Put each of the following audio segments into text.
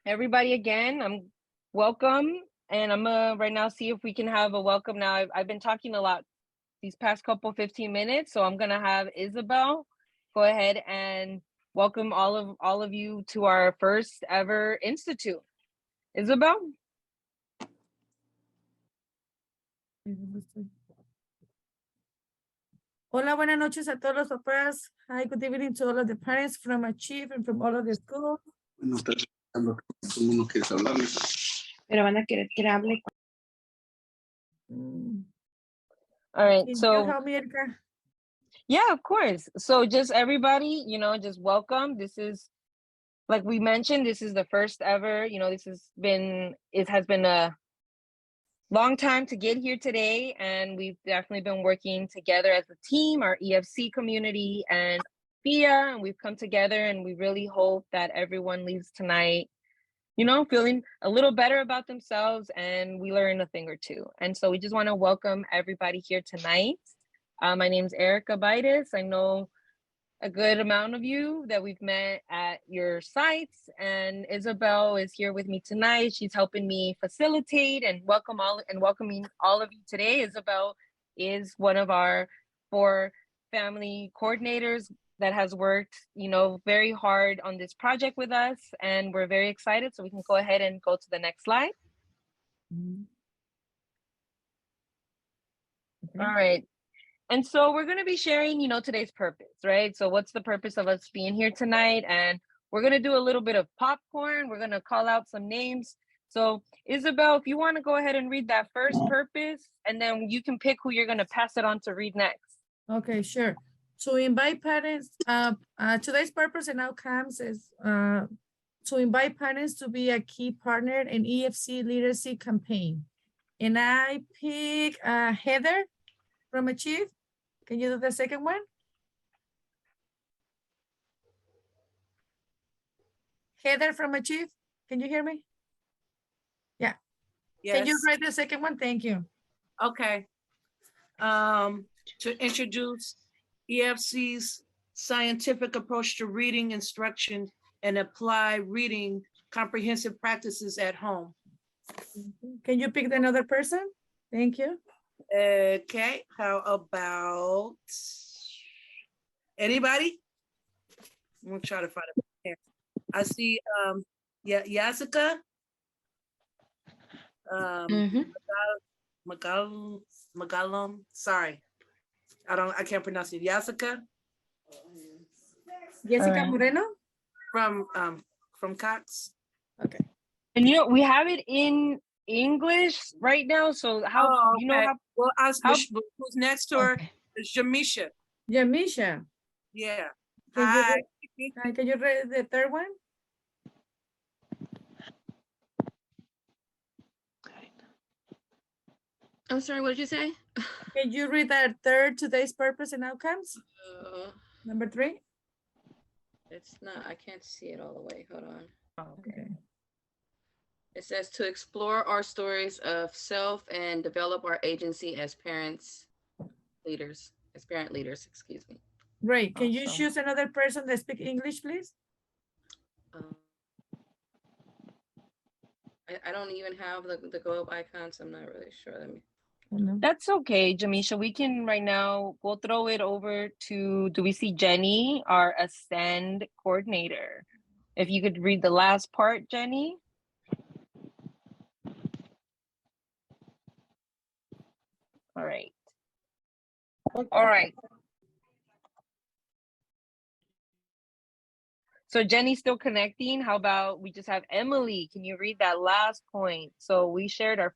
everybody again. I'm welcome, and I'm gonna right now see if we can have a welcome. Now, I've been talking a lot these past couple 15 minutes, so I'm gonna have Isabel go ahead and welcome all of you to our first ever institute. Isabel. Hola, buenas noches a todos los papás. Hi, good evening to all of the parents from Achieve and from all of the schools. No está escuchando, todo el mundo quiere hablarle. Pero van a querer que hable. All right, Can so you help me, Erika? yeah, of course. So just everybody, just welcome. This is, like we mentioned, this is the first ever, it has been a long time to get here today, and we've definitely been working together as a team, our EFC community and FIA, and we've come together, and we really hope that everyone leaves tonight, feeling a little better about themselves, and we learn a thing or two. And so we just want to welcome everybody here tonight. My name is Erica Bitis. I know a good amount of you that we've met at your sites, and Isabel is here with me tonight. She's helping me facilitate and welcoming all of you today. Isabel is one of our 4 family coordinators that has worked, very hard on this project with us, and we're very excited. So we can go ahead and go to the next slide. Okay. All right. And so we're going to be sharing, today's purpose, right? So what's the purpose of us being here tonight? And we're going to do a little bit of popcorn. We're going to call out some names. So Isabel, if you want to go ahead and read that first purpose, and then you can pick who you're going to pass it on to read next. Okay, sure. To invite parents, today's purpose and outcomes is to invite parents to be a key partner in EFC literacy campaign. And I pick Heather from Achieve. Can you do the second one? Heather from Achieve, can you hear me? Yeah. Yes. Can you write the second one? Thank you. Okay. To introduce EFC's scientific approach to reading instruction and apply reading comprehensive practices at home. Can you pick another person? Thank you. Okay, how about anybody? I'm gonna try to find it here. I see Yasica. Magalum. Sorry. I can't pronounce it. Yasica. Jessica Moreno? From Cox. Okay. And we have it in English right now, so how okay. Well, who's next to her is Jamisha. Jamisha. Yeah. Hi. Can you read the third one? I'm sorry, what did you say? Can you read that third today's purpose and outcomes? Number 3. It's not, I can't see it all the way. Hold on. Oh, okay. It says to explore our stories of self and develop our agency as parent leaders, excuse me. Great. Can you choose another person that speaks English, please? I don't even have the globe icon, so I'm not really sure. Let me. That's okay, Jamisha. We can right now, we'll throw it over to, do we see Jenny, our Ascend coordinator? If you could read the last part, Jenny. All right. Okay. All right. So Jenny's still connecting. How about we just have Emily? Can you read that last point? So we shared our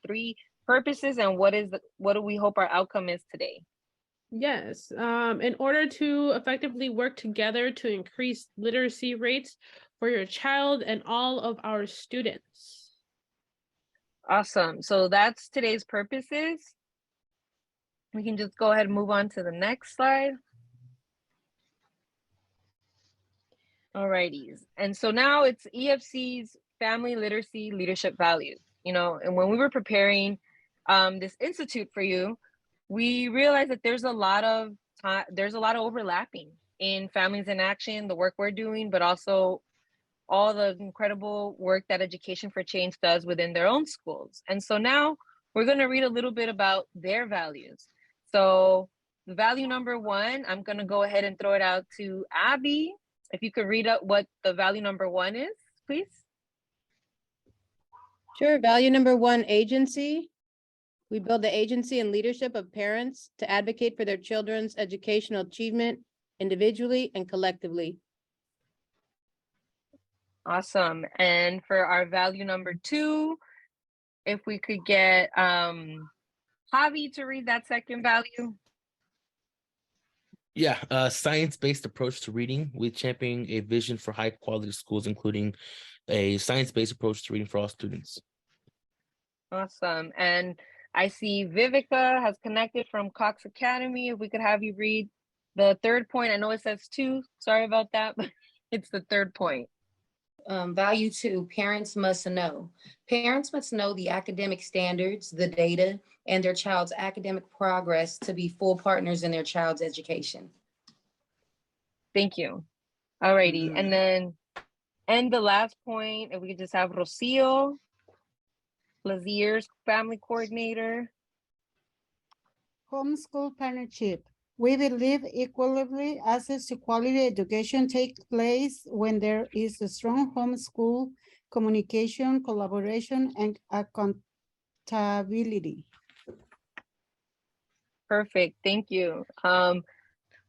3 purposes, and what do we hope our outcome is today? Yes, in order to effectively work together to increase literacy rates for your child and all of our students. Awesome. So that's today's purposes. We can just go ahead and move on to the next slide. Alrighties. And so now it's EFC's family literacy leadership values, and when we were preparing this institute for you, we realized that there's a lot of overlapping in Families in Action, the work we're doing, but also all the incredible work that Education for Change does within their own schools. And so now we're going to read a little bit about their values. So value number 1, I'm going to go ahead and throw it out to Abby. If you could read out what the value number 1 is, please. Sure. Value number 1, agency. We build the agency and leadership of parents to advocate for their children's educational achievement individually and collectively. Awesome. And for our value number 2, if we could get Javi to read that second value. Yeah, science-based approach to reading. We champion a vision for high-quality schools, including a science-based approach to reading for all students. Awesome. And I see Vivica has connected from Cox Academy. If we could have you read the third point. I know it says 2. Sorry about that, but it's the third point. Value 2, parents must know. Parents must know the academic standards, the data, and their child's academic progress to be full partners in their child's education. Thank you. Alrighty. And the last point, if we could just have Rocio, Lazier's family coordinator. Homeschool partnership. We believe equally access to quality education takes place when there is a strong homeschool communication, collaboration, and accountability. Perfect. Thank you.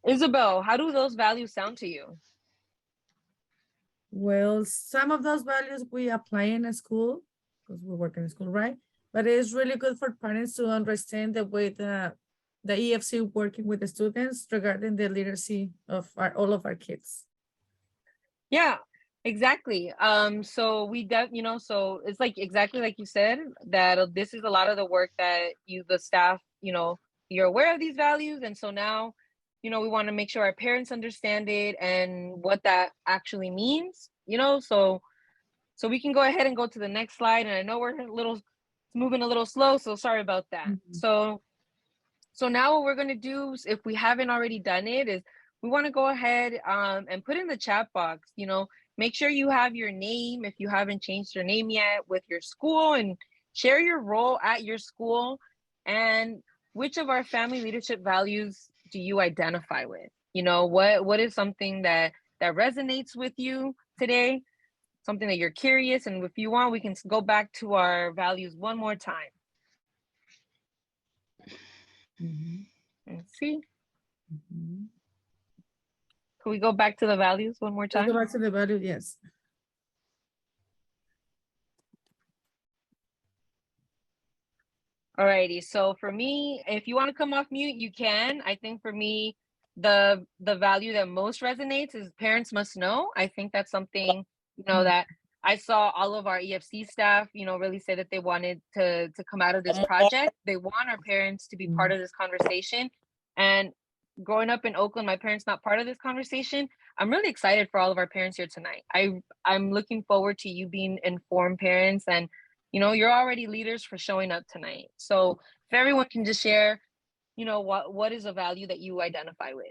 Isabel, how do those values sound to you? Well, some of those values we apply in a school because we work in a school, right? But it's really good for parents to understand the way the EFC working with the students regarding the literacy of all of our kids. Yeah, exactly. So we so it's like exactly like you said, that this is a lot of the work that the staff, you're aware of these values. And so now, we want to make sure our parents understand it and what that actually means, so we can go ahead and go to the next slide. And I know we're moving a little slow, so sorry about that. So now what we're going to do, if we haven't already done it, is we want to go ahead and put in the chat box, make sure you have your name if you haven't changed your name yet with your school, and share your role at your school and which of our family leadership values do you identify with? What is something that resonates with you today? Something that you're curious, and if you want, we can go back to our values one more time. Let's see. Can we go back to the values one more time? Let's go back to the value, yes. Alrighty, so for me, if you want to come off mute, you can. I think for me, the value that most resonates is parents must know. I think that's something, that I saw all of our EFC staff, really say that they wanted to come out of this project. They want our parents to be part of this conversation. And growing up in Oakland, my parents not part of this conversation. I'm really excited for all of our parents here tonight. I'm looking forward to you being informed parents, and you're already leaders for showing up tonight. So if everyone can just share, what is a value that you identify with.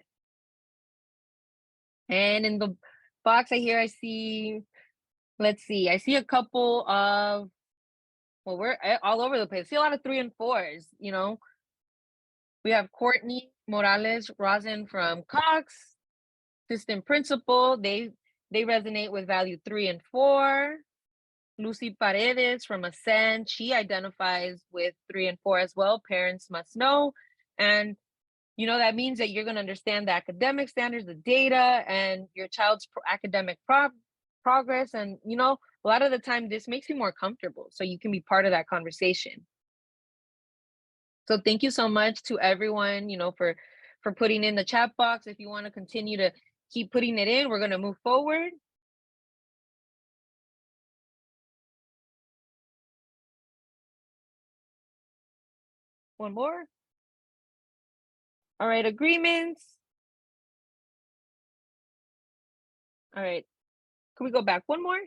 And in the box I see, let's see, I see a couple of, well, we're all over the place. I see a lot of 3 and 4s, We have Courtney Morales Rosin from Cox, assistant principal. They resonate with value 3 and 4. Lucy Paredes from Ascend, she identifies with 3 and 4 as well. Parents must know. And, that means that you're going to understand the academic standards, the data, and your child's academic progress. And, a lot of the time this makes you more comfortable so you can be part of that conversation. So thank you so much to everyone, for putting in the chat box. If you want to continue to keep putting it in, we're going to move forward. One more. All right, agreements. All right, can we go back one more?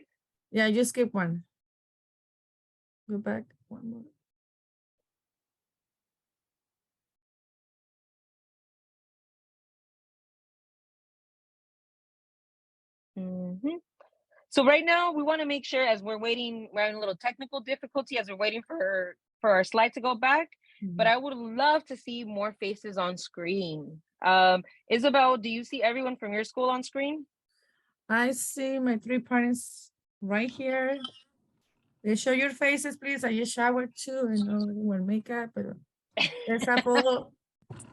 Yeah, you skip one. Go back one more. So right now we want to make sure as we're waiting, we're having a little technical difficulty as we're waiting for our slide to go back. But I would love to see more faces on screen. Isabel, do you see everyone from your school on screen? I see my 3 parents right here. They show your faces, please. I just showered too. I know you wear makeup, but there's a photo.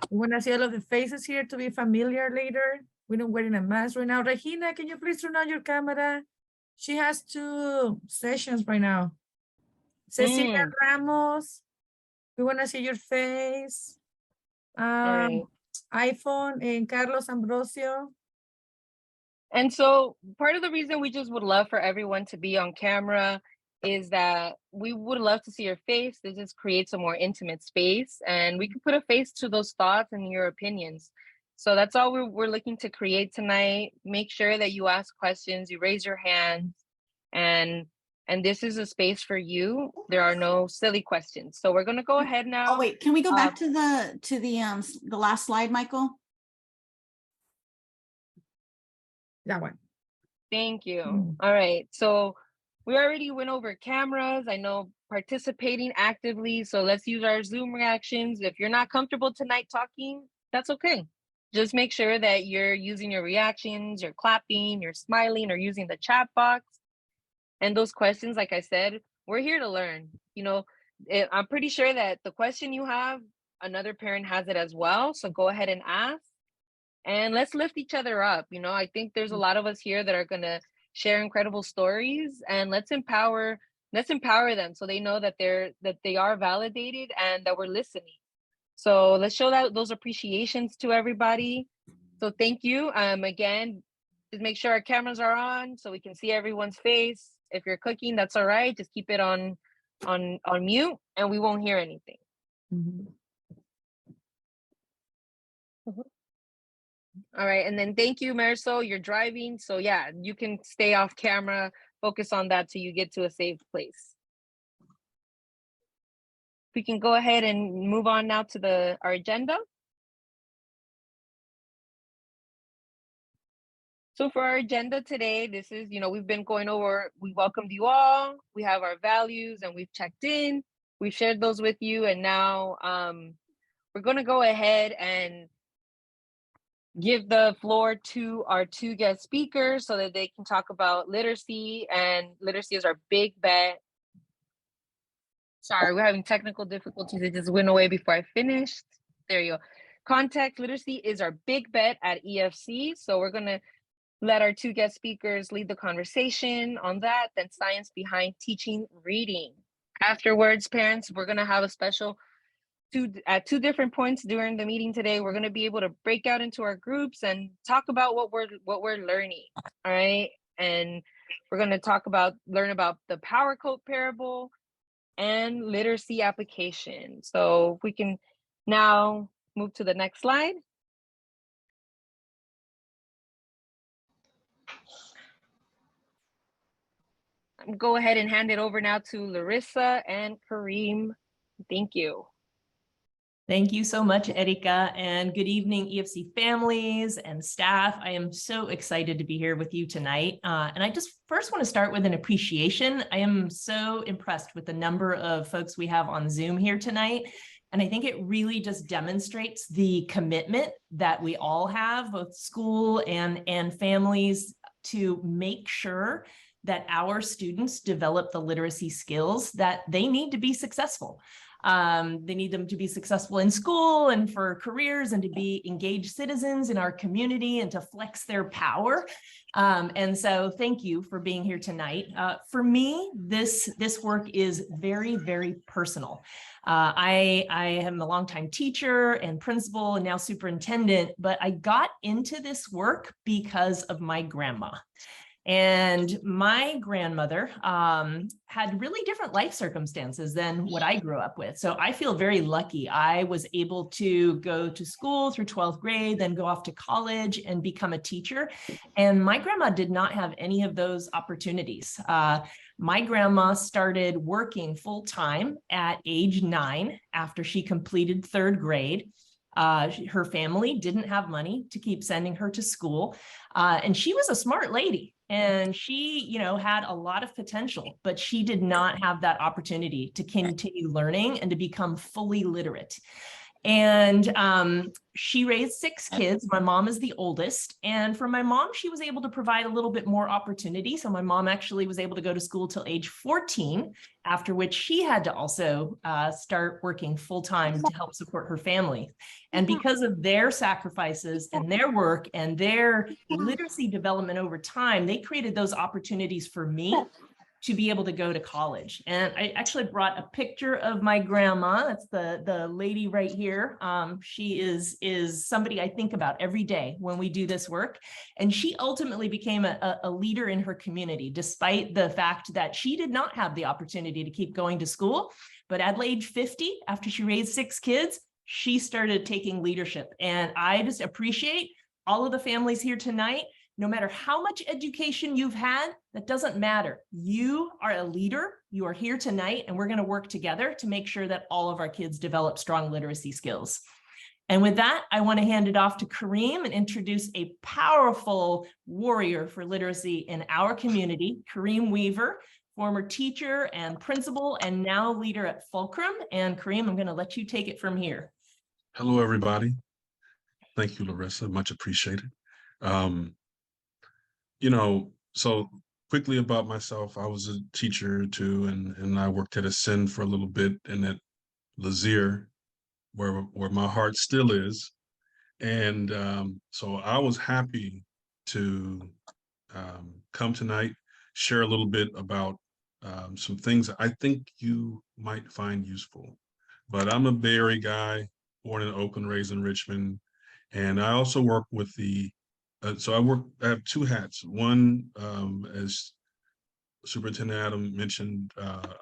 We want to see all of the faces here to be familiar later. We don't wearing a mask right now. Regina, can you please turn on your camera? She has 2 sessions right now. Cecilia Ramos, we want to see your face. Right. iPhone and Carlos Ambrosio. And so part of the reason we just would love for everyone to be on camera is that we would love to see your face. This just creates a more intimate space, and we can put a face to those thoughts and your opinions. So that's all we're looking to create tonight. Make sure that you ask questions, you raise your hands, and this is a space for you. There are no silly questions. So we're going to go ahead now. Oh, wait, can we go back to the last slide, Michael? That one. Thank you. All right. So we already went over cameras. I know participating actively. So let's use our Zoom reactions. If you're not comfortable tonight talking, that's okay. Just make sure that you're using your reactions, you're clapping, you're smiling, or using the chat box. And those questions, like I said, we're here to learn. You know, I'm pretty sure that the question you have, another parent has it as well. So go ahead and ask. And let's lift each other up. You know, I think there's a lot of us here that are going to share incredible stories, and let's empower them so they know that they are validated and that we're listening. So let's show those appreciations to everybody. So thank you. Again, just make sure our cameras are on so we can see everyone's face. If you're cooking, that's all right. Just keep it on mute and we won't hear anything. All right, and then thank you, Marisol. You're driving, so yeah, you can stay off camera, focus on that till you get to a safe place. We can go ahead and move on now to our agenda. So for our agenda today, this is, we've been going over, we welcomed you all, we have our values, and we've checked in, we've shared those with you, and now we're gonna go ahead and give the floor to our 2 guest speakers so that they can talk about literacy, and literacy is our big bet. Sorry, we're having technical difficulties. It just went away before I finished. There you go. Context literacy is our big bet at EFC. So we're gonna let our 2 guest speakers lead the conversation on that, then science behind teaching reading. Afterwards, parents, we're gonna have a special at 2 different points during the meeting today. We're going to be able to break out into our groups and talk about what we're learning. All right, and we're going to learn about the power code parable and literacy application. So if we can now move to the next slide. Go ahead and hand it over now to Larissa and Kareem. Thank you. Thank you so much, Erika, and good evening, EFC families and staff. I am so excited to be here with you tonight. And I just first want to start with an appreciation. I am so impressed with the number of folks we have on Zoom here tonight. And I think it really just demonstrates the commitment that we all have, both school and families, to make sure that our students develop the literacy skills that they need to be successful. They need them to be successful in school and for careers and to be engaged citizens in our community and to flex their power. And so thank you for being here tonight. For me, this work is very, very personal. I am a longtime teacher and principal and now superintendent, but I got into this work because of my grandma. And my grandmother had really different life circumstances than what I grew up with. So I feel very lucky. I was able to go to school through 12th grade, then go off to college and become a teacher. And my grandma did not have any of those opportunities. My grandma started working full-time at age 9 after she completed 3rd grade. Her family didn't have money to keep sending her to school. And she was a smart lady. and she, you know, had a lot of potential, but she did not have that opportunity to continue learning and to become fully literate. And she raised 6 kids. My mom is the oldest. And for my mom, she was able to provide a little bit more opportunity. So my mom actually was able to go to school till age 14, after which she had to also start working full time to help support her family. And because of their sacrifices and their work and their literacy development over time, they created those opportunities for me to be able to go to college. And I actually brought a picture of my grandma. That's the lady right here. She is somebody I think about every day when we do this work. And she ultimately became a leader in her community, despite the fact that she did not have the opportunity to keep going to school. But at age 50, after she raised 6 kids, she started taking leadership. And I just appreciate all of the families here tonight. No matter how much education you've had, that doesn't matter. You are a leader. You are here tonight, and we're going to work together to make sure that all of our kids develop strong literacy skills. And with that, I want to hand it off to Kareem and introduce a powerful warrior for literacy in our community, Kareem Weaver, former teacher and principal, and now leader at Fulcrum. And Kareem, I'm going to let you take it from here. Hello, everybody. Thank you, Larissa. Much appreciated. You know, so quickly about myself, I was a teacher too, and I worked at Ascend for a little bit and at Lazier, where my heart still is. And so I was happy to come tonight, share a little bit about some things that I think you might find useful. But I'm a Bay Area guy, born in Oakland, raised in Richmond, and I also work with the so I have 2 hats. One, as Superintendent Adam mentioned,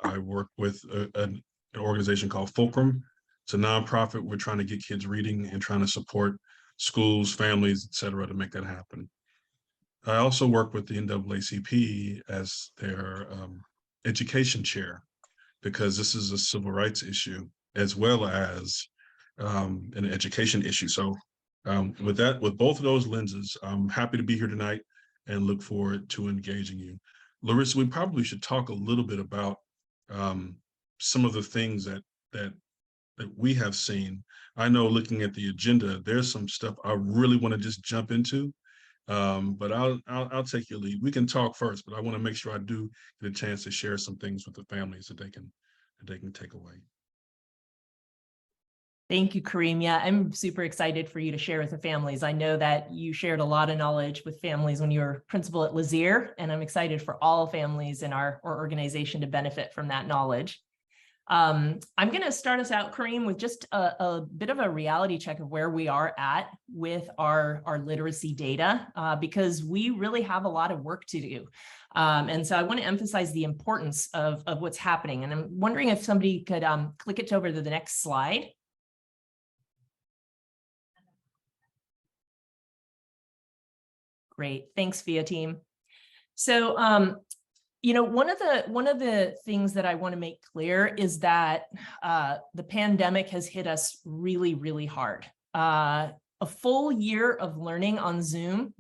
I work with an organization called Fulcrum. It's a nonprofit. We're trying to get kids reading and trying to support schools, families, et cetera, to make that happen. I also work with the NAACP as their education chair, because this is a civil rights issue as well as an education issue. So with both of those lenses, I'm happy to be here tonight and look forward to engaging you. Larissa, we probably should talk a little bit about some of the things that we have seen. I know, looking at the agenda, there's some stuff I really want to just jump into, but I'll take your lead. We can talk first, but I want to make sure I do get a chance to share some things with the families that they can take away. Thank you, Kareem. Yeah, I'm super excited for you to share with the families. I know that you shared a lot of knowledge with families when you were principal at Lazier, and I'm excited for all families in our organization to benefit from that knowledge. I'm going to start us out, Kareem, with just a bit of a reality check of where we are at with our literacy data, because we really have a lot of work to do. And so I want to emphasize the importance of what's happening. And I'm wondering if somebody could click it over to the next slide. Great. Thanks, VIA team. So, you know, one of the things that I want to make clear is that the pandemic has hit us really, really hard. A full year of learning on Zoom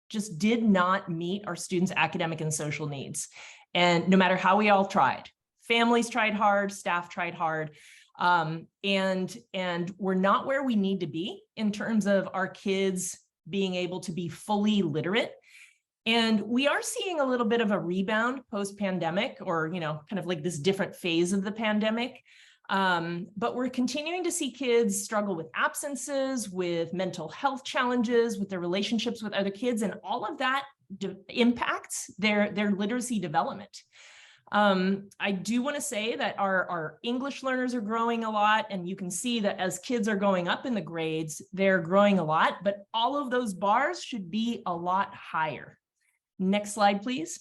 just did not meet our students' academic and social needs. And no matter how we all tried, families tried hard, staff tried hard, and we're not where we need to be in terms of our kids being able to be fully literate. And we are seeing a little bit of a rebound post-pandemic, or, you know, kind of like this different phase of the pandemic. But we're continuing to see kids struggle with absences, with mental health challenges, with their relationships with other kids, and all of that impacts their literacy development. I do want to say that our English learners are growing a lot, and you can see that as kids are going up in the grades, they're growing a lot, but all of those bars should be a lot higher. Next slide, please.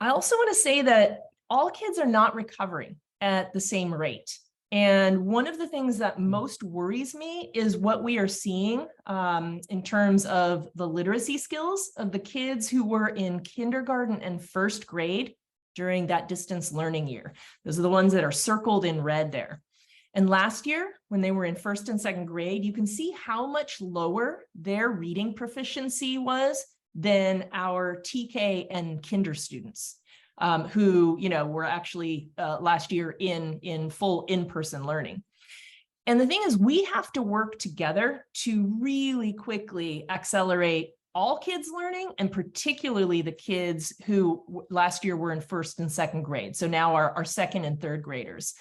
I also want to say that all kids are not recovering at the same rate. And one of the things that most worries me is what we are seeing in terms of the literacy skills of the kids who were in kindergarten and first grade during that distance learning year. Those are the ones that are circled in red there. And last year, when they were in first and second grade, you can see how much lower their reading proficiency was than our TK and kinder students, who, you know, were actually last year in full in-person learning. And the thing is, we have to work together to really quickly accelerate all kids learning, and particularly the kids who last year were in first and second grade. So now our second and third graders.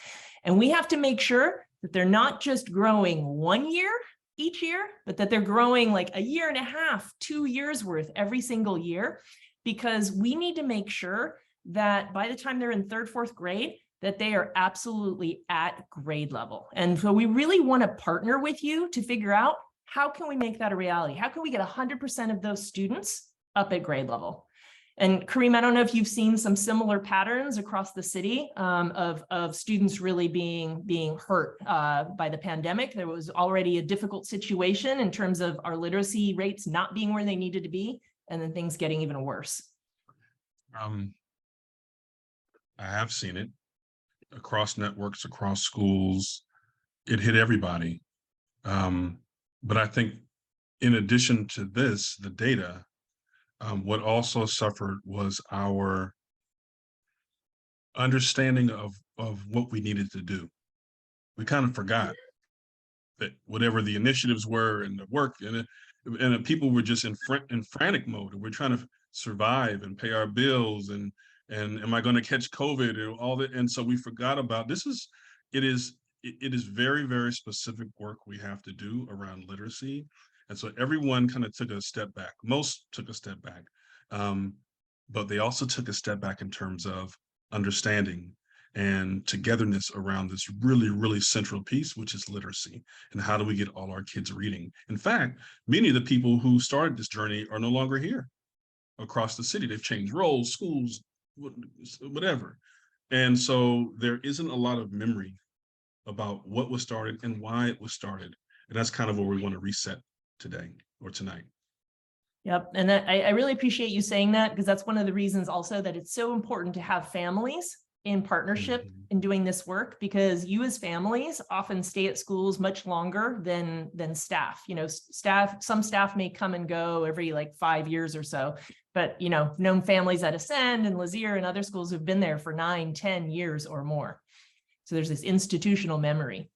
And we have to make sure that they're not just growing 1 year each year, but that they're growing like a year and a half, 2 years worth every single year, because we need to make sure that by the time they're in third, fourth grade, that they are absolutely at grade level. And so we really want to partner with you to figure out, how can we make that a reality? How can we get 100% of those students up at grade level? And Kareem, I don't know if you've seen some similar patterns across the city of students really being hurt by the pandemic. There was already a difficult situation in terms of our literacy rates not being where they needed to be, and then things getting even worse. I have seen it across networks, across schools. It hit everybody. But I think in addition to this, the data, what also suffered was our understanding of what we needed to do. We kind of forgot that whatever the initiatives were and the work, and people were just in frantic mode. We're trying to survive and pay our bills, and am I going to catch COVID and all that? And so we forgot about it is very, very specific work we have to do around literacy. And so everyone kind of took a step back. Most took a step back, but they also took a step back in terms of understanding and togetherness around this really, really central piece, which is literacy. And how do we get all our kids reading? In fact, many of the people who started this journey are no longer here across the city. They've changed roles, schools, whatever. And so there isn't a lot of memory about what was started and why it was started. And that's kind of where we want to reset today or tonight. Yep. And I really appreciate you saying that, because that's one of the reasons also that it's so important to have families in partnership in doing this work, because you as families often stay at schools much longer than staff. You know, some staff may come and go every like 5 years or so, but, you know, known families at Ascend and Lazier and other schools who've been there for 9, 10 years or more. So there's this institutional memory.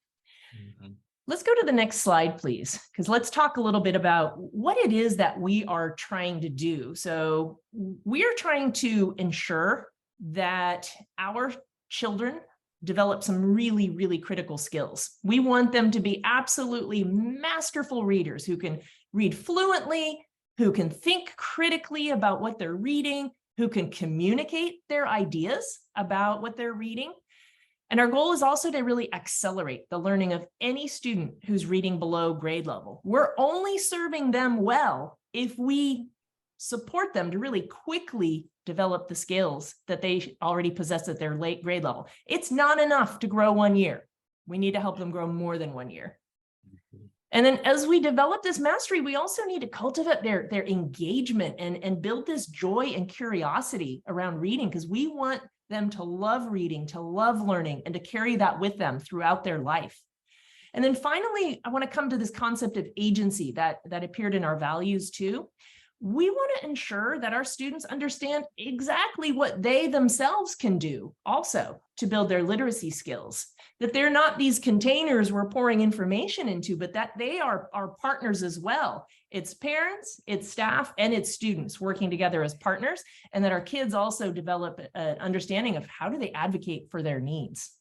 Let's go to the next slide, please, because let's talk a little bit about what it is that we are trying to do. So we are trying to ensure that our children develop some really, really critical skills. We want them to be absolutely masterful readers who can read fluently, who can think critically about what they're reading, who can communicate their ideas about what they're reading. And our goal is also to really accelerate the learning of any student who's reading below grade level. We're only serving them well if we support them to really quickly develop the skills that they already possess at their late grade level. It's not enough to grow 1 year. We need to help them grow more than 1 year. And then as we develop this mastery, we also need to cultivate their engagement and build this joy and curiosity around reading, because we want them to love reading, to love learning, and to carry that with them throughout their life. And then finally, I want to come to this concept of agency that appeared in our values too. We want to ensure that our students understand exactly what they themselves can do also to build their literacy skills, that they're not these containers we're pouring information into, but that they are our partners as well. It's parents, it's staff, and it's students working together as partners, and that our kids also develop an understanding of how do they advocate for their needs.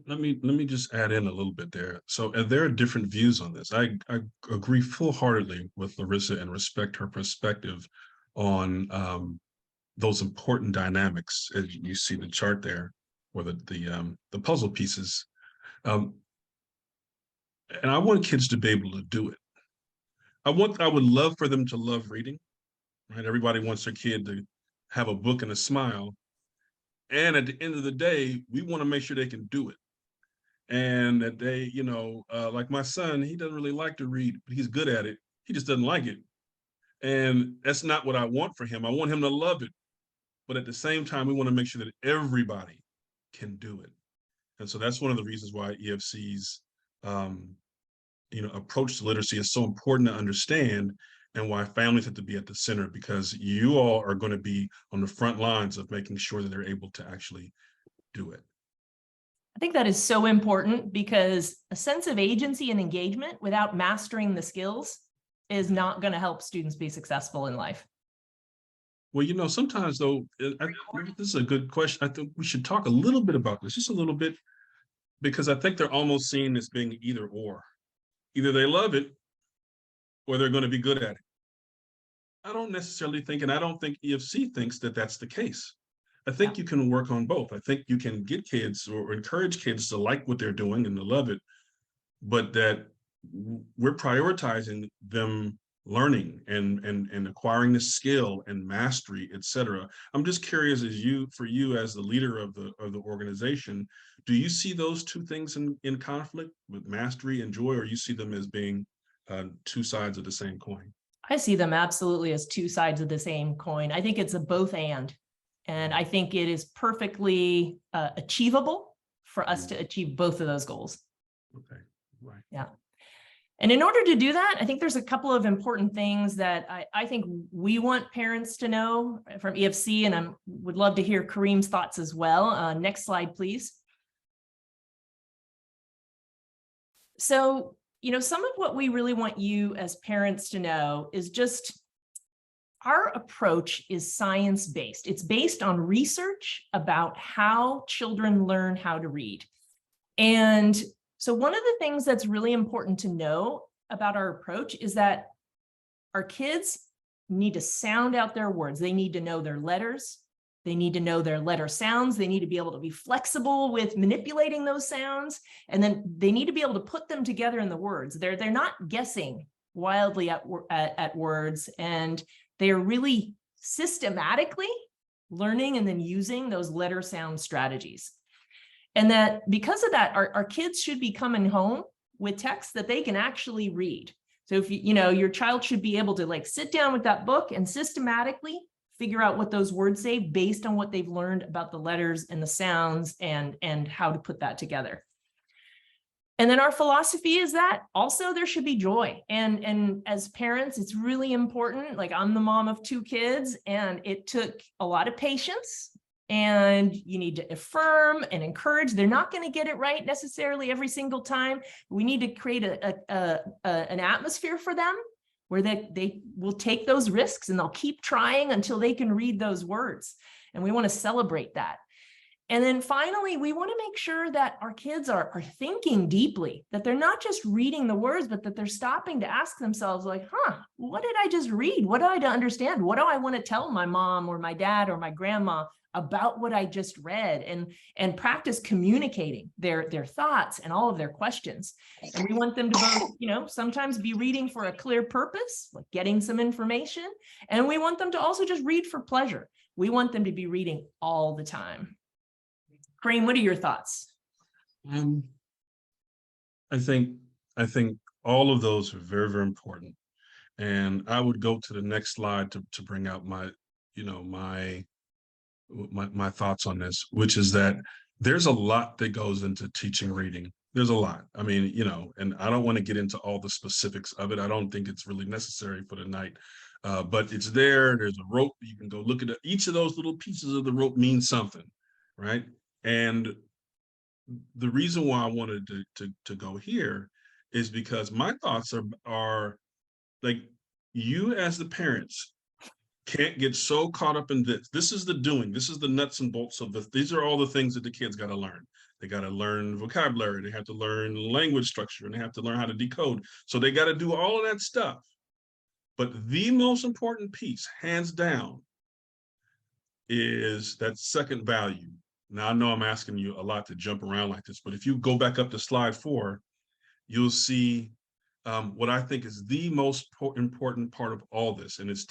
Let me just add in a little bit there. So there are different views on this. I agree full-heartedly with Larissa and respect her perspective on those important dynamics. As you see the chart there, or the puzzle pieces. And I want kids to be able to do it. I would love for them to love reading, right? Everybody wants their kid to have a book and a smile. And at the end of the day, we want to make sure they can do it. And that they, you know, like my son, he doesn't really like to read, but he's good at it. He just doesn't like it. And that's not what I want for him. I want him to love it. But at the same time, we want to make sure that everybody can do it. And so that's one of the reasons why EFC's approach to literacy is so important to understand, and why families have to be at the center, because you all are going to be on the front lines of making sure that they're able to actually do it. I think that is so important, because a sense of agency and engagement without mastering the skills is not going to help students be successful in life. Well, sometimes though, this is a good question. I think we should talk a little bit about this, just a little bit, because I think they're almost seen as being either or. Either they love it or they're going to be good at it. I don't necessarily think, and I don't think EFC thinks that that's the case. I think you can work on both. I think you can get kids or encourage kids to like what they're doing and to love it, but that we're prioritizing them learning and acquiring the skill and mastery, etc. I'm just curious, for you as the leader of the organization, do you see those two things in conflict, with mastery and joy, or you see them as being two sides of the same coin? I see them absolutely as two sides of the same coin. I think it's a both and I think it is perfectly achievable for us to achieve both of those goals. Okay, right. Yeah. And in order to do that, I think there's a couple of important things that I think we want parents to know from EFC, and I would love to hear Kareem's thoughts as well. Next slide, please. So, some of what we really want you as parents to know is just our approach is science-based. It's based on research about how children learn how to read. And so one of the things that's really important to know about our approach is that our kids need to sound out their words. They need to know their letters. They need to know their letter sounds. They need to be able to be flexible with manipulating those sounds. And then they need to be able to put them together in the words. They're not guessing wildly at words, and they're really systematically learning and then using those letter sound strategies. And that because of that, our kids should be coming home with text that they can actually read. So if your child should be able to sit down with that book and systematically figure out what those words say based on what they've learned about the letters and the sounds and how to put that together. And then our philosophy is that also there should be joy. And as parents, it's really important. I'm the mom of 2 kids, and it took a lot of patience, and you need to affirm and encourage. They're not going to get it right necessarily every single time. We need to create an atmosphere for them where they will take those risks and they'll keep trying until they can read those words. And we want to celebrate that. And then finally, we want to make sure that our kids are thinking deeply, that they're not just reading the words, but that they're stopping to ask themselves what did I just read? What do I understand? What do I want to tell my mom or my dad or my grandma about what I just read? And practice communicating their thoughts and all of their questions. And we want them to both, sometimes be reading for a clear purpose, like getting some information. And we want them to also just read for pleasure. We want them to be reading all the time. Kareem, what are your thoughts? I think all of those are very, very important. And I would go to the next slide to bring out my thoughts on this, which is that there's a lot that goes into teaching reading. There's a lot. I mean, and I don't want to get into all the specifics of it. I don't think it's really necessary for tonight. But it's there. There's a rope. You can go look at it. Each of those little pieces of the rope means something, right? And the reason why I wanted to go here is because my thoughts are like, you as the parents can't get so caught up in this. This is the doing. This is the nuts and bolts of this. These are all the things that the kids got to learn. They got to learn vocabulary. They have to learn language structure, and they have to learn how to decode. So they got to do all of that stuff. But the most important piece, hands down, is that second value. Now, I know I'm asking you a lot to jump around like this, but if you go back up to slide 4, you'll see what I think is the most important part of all this. And it's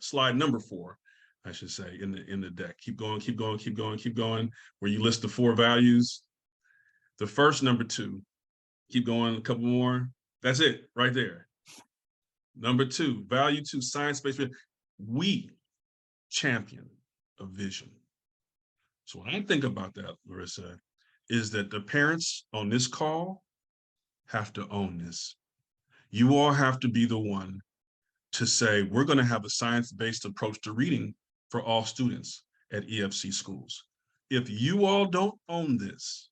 slide number 4, I should say, in the deck. Keep going, keep going, keep going, keep going, where you list the 4 values. The first, number 2, keep going, a couple more. That's it right there. Number 2, value 2, science-based. We champion a vision. So when I think about that, Larissa, is that the parents on this call have to own this. You all have to be the one to say, we're going to have a science-based approach to reading for all students at EFC schools. If you all don't own this,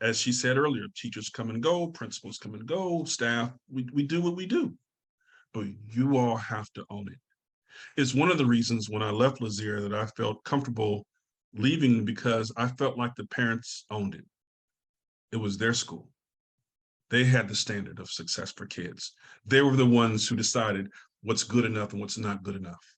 as she said earlier, teachers come and go, principals come and go, staff, we do what we do, but you all have to own it. It's one of the reasons when I left Lazier that I felt comfortable leaving, because I felt like the parents owned it. It was their school. They had the standard of success for kids. They were the ones who decided what's good enough and what's not good enough.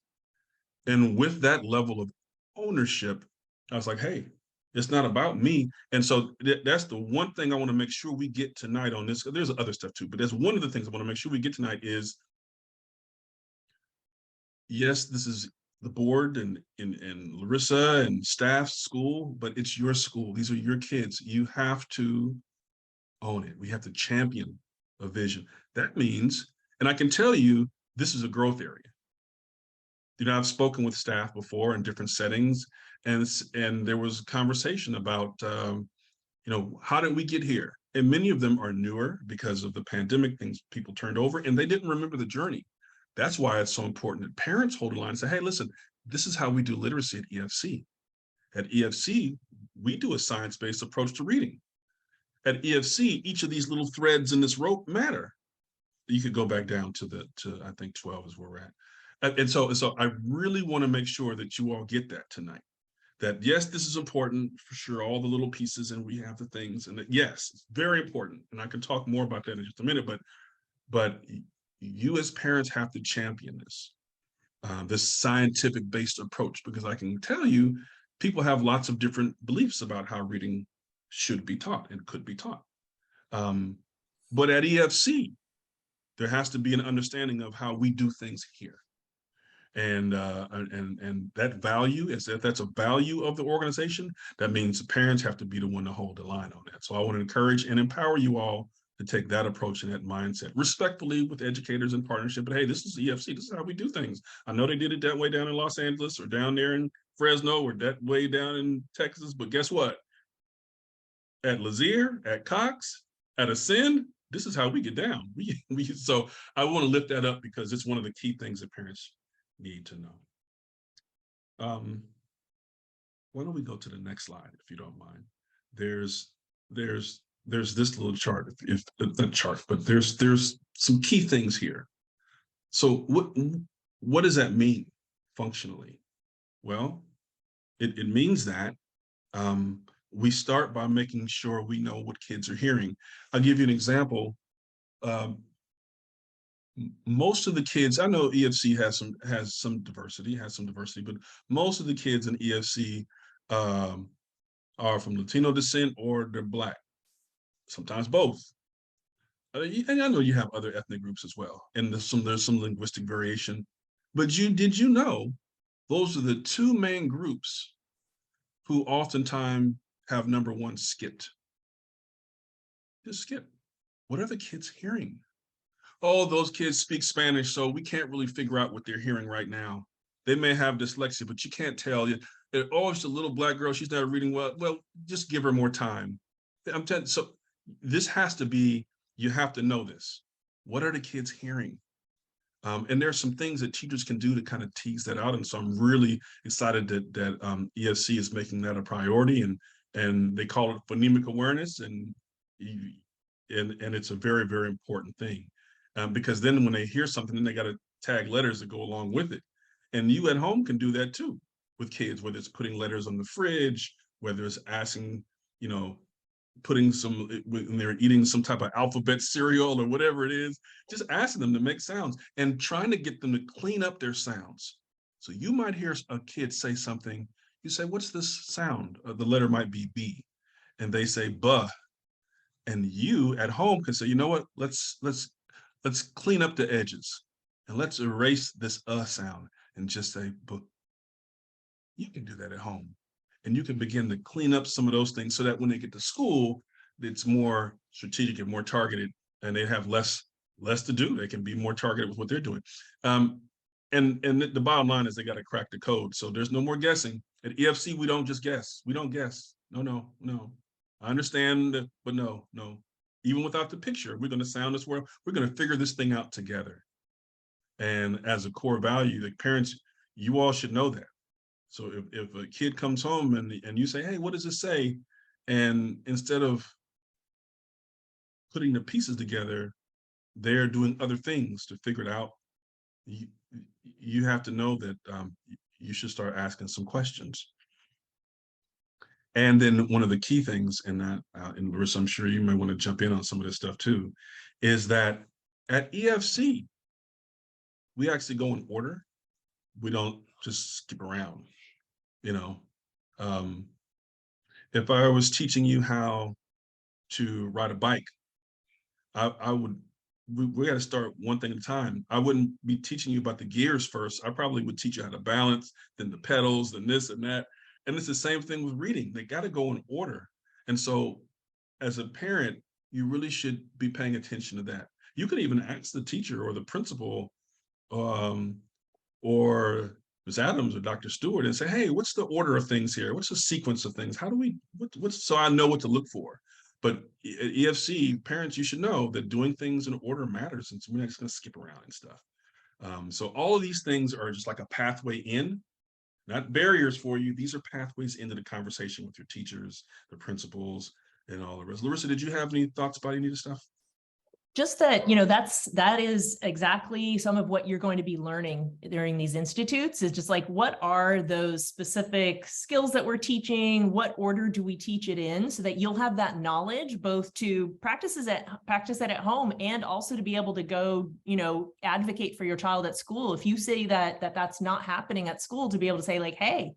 And with that level of ownership, I was like, hey, it's not about me. And so that's the one thing I want to make sure we get tonight on this. There's other stuff too, but that's one of the things I want to make sure we get tonight is, yes, this is the board and Larissa and staff school, but it's your school. These are your kids. You have to own it. We have to champion a vision. That means, and I can tell you, this is a growth area. You know, I've spoken with staff before in different settings, and there was conversation about, you know, how did we get here? And many of them are newer because of the pandemic, things people turned over, and they didn't remember the journey. That's why it's so important that parents hold a line and say, hey, listen, this is how we do literacy at EFC. At EFC, we do a science-based approach to reading. At EFC, each of these little threads in this rope matter. You could go back down to I think 12 is where we're at. And so I really want to make sure that you all get that tonight. That yes, this is important for sure, all the little pieces, and we have the things, and that yes, it's very important. And I can talk more about that in just a minute, but you as parents have to champion this scientific-based approach, because I can tell you, people have lots of different beliefs about how reading should be taught and could be taught. But at EFC, there has to be an understanding of how we do things here. And that value, is that that's a value of the organization, that means the parents have to be the one to hold the line on that. So I want to encourage and empower you all to take that approach and that mindset, respectfully with educators in partnership. But hey, this is EFC, this is how we do things. I know they did it that way down in Los Angeles or down there in Fresno or that way down in Texas, but guess what? At Lazier, at Cox, at Ascend, this is how we get down. So I want to lift that up because it's one of the key things that parents need to know. Why don't we go to the next slide, if you don't mind? There's this little chart, if not chart, but there's some key things here. So what does that mean functionally? Well, it means that we start by making sure we know what kids are hearing. I'll give you an example. Most of the kids, I know EFC has some diversity, but most of the kids in EFC are from Latino descent or they're Black, sometimes both. And I know you have other ethnic groups as well, and there's some linguistic variation. But did you know those are the two main groups who oftentimes have number one skipped? Just skip. What are the kids hearing? Oh, those kids speak Spanish, so we can't really figure out what they're hearing right now. They may have dyslexia, but you can't tell. Oh, it's a little Black girl, she's not reading well. Well, just give her more time. I'm telling you, so this has to be, you have to know this. What are the kids hearing? And there's some things that teachers can do to kind of tease that out. And so I'm really excited that EFC is making that a priority, and they call it phonemic awareness, and it's a very, very important thing. Because then when they hear something, then they got to tag letters that go along with it. And you at home can do that too with kids, whether it's putting letters on the fridge, whether it's asking, putting some, when they're eating some type of alphabet cereal or whatever it is, just asking them to make sounds and trying to get them to clean up their sounds. So you might hear a kid say something, you say, what's this sound? The letter might be B, and they say buh. And you at home can say, you know what, let's clean up the edges and let's erase this sound and just say buh. You can do that at home. And you can begin to clean up some of those things so that when they get to school, it's more strategic and more targeted, and they have less to do. They can be more targeted with what they're doing. And the bottom line is they got to crack the code. So there's no more guessing. At EFC, we don't just guess. We don't guess. No. I understand, but no. Even without the picture, we're going to sound this world. We're going to figure this thing out together. And as a core value, like parents, you all should know that. So if a kid comes home and you say, hey, what does it say? And instead of putting the pieces together, they're doing other things to figure it out. You have to know that you should start asking some questions. And then one of the key things in that, and Larissa, I'm sure you might want to jump in on some of this stuff too, is that at EFC, we actually go in order. We don't just skip around, you know. If I was teaching you how to ride a bike, we got to start one thing at a time. I wouldn't be teaching you about the gears first. I probably would teach you how to balance, then the pedals, then this and that. And it's the same thing with reading. They got to go in order. And so as a parent, you really should be paying attention to that. You could even ask the teacher or the principal or Ms. Adams or Dr. Stewart and say, hey, what's the order of things here? What's the sequence of things? How do we, what's so I know what to look for? But at EFC, parents, you should know that doing things in order matters, and so we're not just going to skip around and stuff. So all of these things are just like a pathway in, not barriers for you. These are pathways into the conversation with your teachers, the principals, and all the rest. Larissa, did you have any thoughts about any of this stuff? Just that, that is exactly some of what you're going to be learning during these institutes, is just like, what are those specific skills that we're teaching? What order do we teach it in, so that you'll have that knowledge both to practice it at home, and also to be able to go, advocate for your child at school. If you say that's not happening at school, to be able to say like, hey,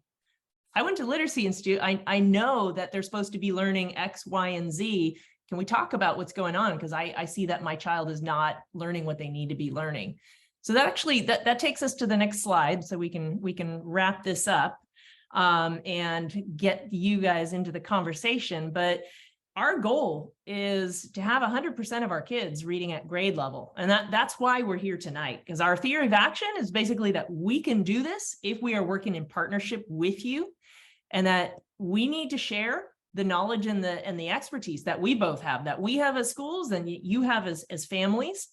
I went to Literacy Institute. I know that they're supposed to be learning X, Y, and Z. Can we talk about what's going on? Because I see that my child is not learning what they need to be learning. So that actually, that takes us to the next slide. So we can wrap this up and get you guys into the conversation. But our goal is to have 100% of our kids reading at grade level. And that's why we're here tonight, because our theory of action is basically that we can do this if we are working in partnership with you, and that we need to share the knowledge and the expertise that we both have, that we have as schools and you have as families.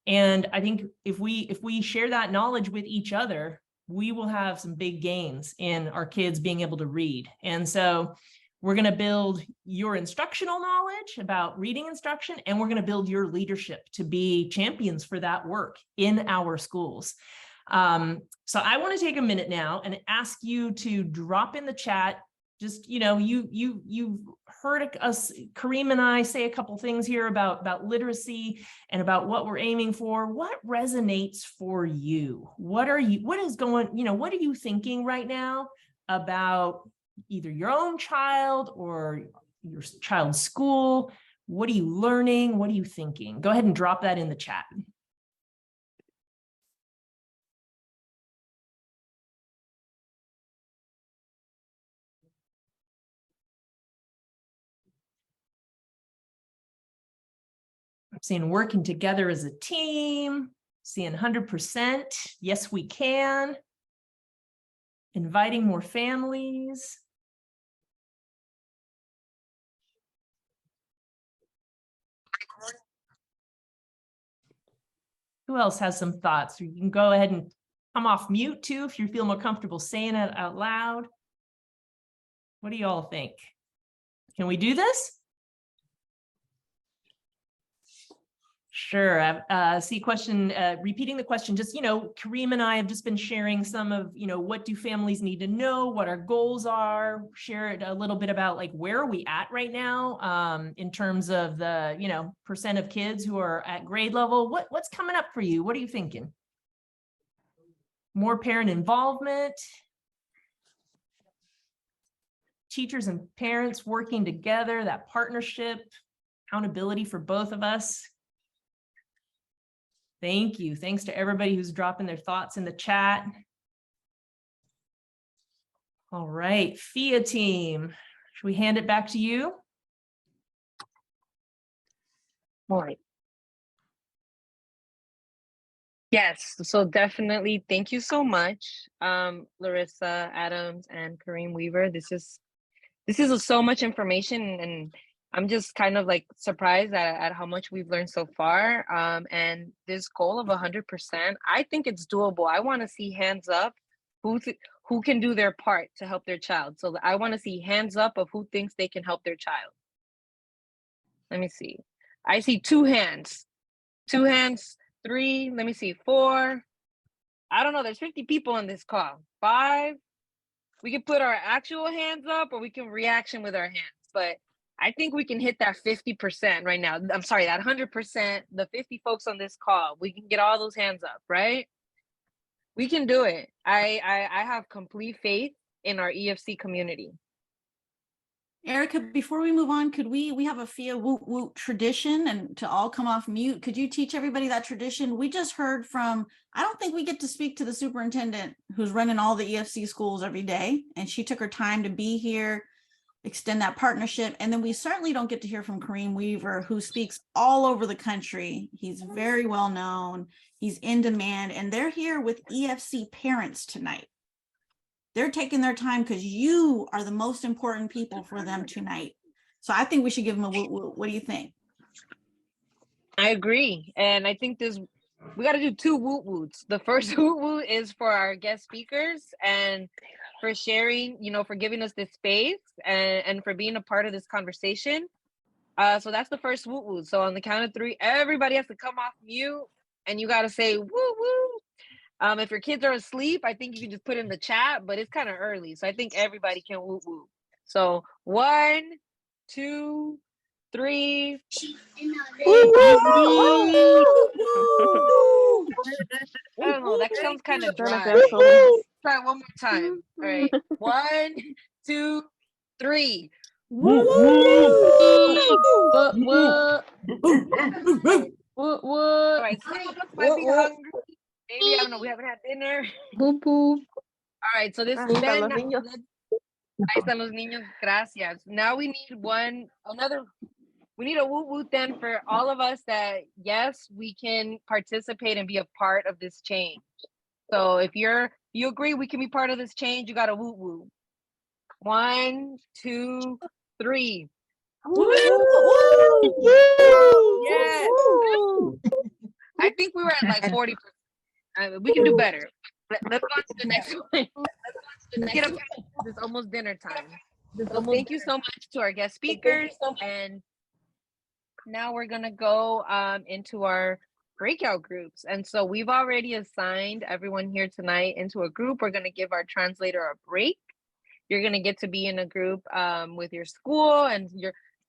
And I think if we share that knowledge with each other, we will have some big gains in our kids being able to read. And so we're going to build your instructional knowledge about reading instruction, and we're going to build your leadership to be champions for that work in our schools. So I want to take a minute now and ask you to drop in the chat. Just, you've heard us, Kareem and I, say a couple things here about literacy and about what we're aiming for. What resonates for you? What are you thinking right now about either your own child or your child's school? What are you learning? What are you thinking? Go ahead and drop that in the chat. I'm seeing working together as a team, seeing 100%. Yes, we can. Inviting more families. Who else has some thoughts? You can go ahead and come off mute too if you feel more comfortable saying it out loud. What do you all think? Can we do this? Sure. See a question, repeating the question, just, Kareem and I have just been sharing some of, what do families need to know, what our goals are, share a little bit about like, where are we at right now in terms of the, percent of kids who are at grade level. What's coming up for you? What are you thinking? More parent involvement, teachers and parents working together, that partnership, accountability for both of us. Thank you. Thanks to everybody who's dropping their thoughts in the chat. All right, FIA team, should we hand it back to you? All right. Yes, so definitely thank you so much, Larissa Adams and Kareem Weaver. This is so much information, and I'm just kind of like surprised at how much we've learned so far. And this goal of 100%, I think it's doable. I want to see hands up who can do their part to help their child. So I want to see hands up of who thinks they can help their child. Let me see. I see 2 hands. 2 hands, 3, let me see, 4. I don't know, there's 50 people on this call. 5. We can put our actual hands up or we can reaction with our hands. But I think we can hit that 50% right now. I'm sorry, that 100%, the 50 folks on this call, we can get all those hands up, right? We can do it. I have complete faith in our EFC community. Erica, before we move on, could we have a FIA woot woot tradition and to all come off mute? Could you teach everybody that tradition? We just heard from, I don't think we get to speak to the superintendent who's running all the EFC schools every day. And she took her time to be here, extend that partnership. And then we certainly don't get to hear from Kareem Weaver, who speaks all over the country. He's very well known. He's in demand, and they're here with EFC parents tonight. They're taking their time because you are the most important people for them tonight. So I think we should give them a woot woot. What do you think? I agree. And I think we got to do 2 woot woots. The first woot woot is for our guest speakers and for sharing, for giving us this space and for being a part of this conversation. So that's the first woot woot. So on the count of 3, everybody has to come off mute and you got to say woo woo. If your kids are asleep, I think you can just put in the chat, but it's kind of early. So I think everybody can woo woo. So 1, 2, 3. I don't know. That sounds kind of dry. Try it one more time. All right. 1, 2, 3. What? All right. Some of us might be hungry. Maybe, I don't know, we haven't had dinner. Boop, boop. All right, so this is Ben. Ahí están los niños, gracias. Now we need we need a woot woot then for all of us that, yes, we can participate and be a part of this change. So if you agree we can be part of this change, you got a woot woot. 1, 2, 3. Yes. I think we were at like 40%. We can do better. Let's go on to the next one. Let's get up. It's almost dinner time. So thank you so much to our guest speakers. And now we're going to go into our breakout groups. And so we've already assigned everyone here tonight into a group. We're going to give our translator a break. You're going to get to be in a group with your school and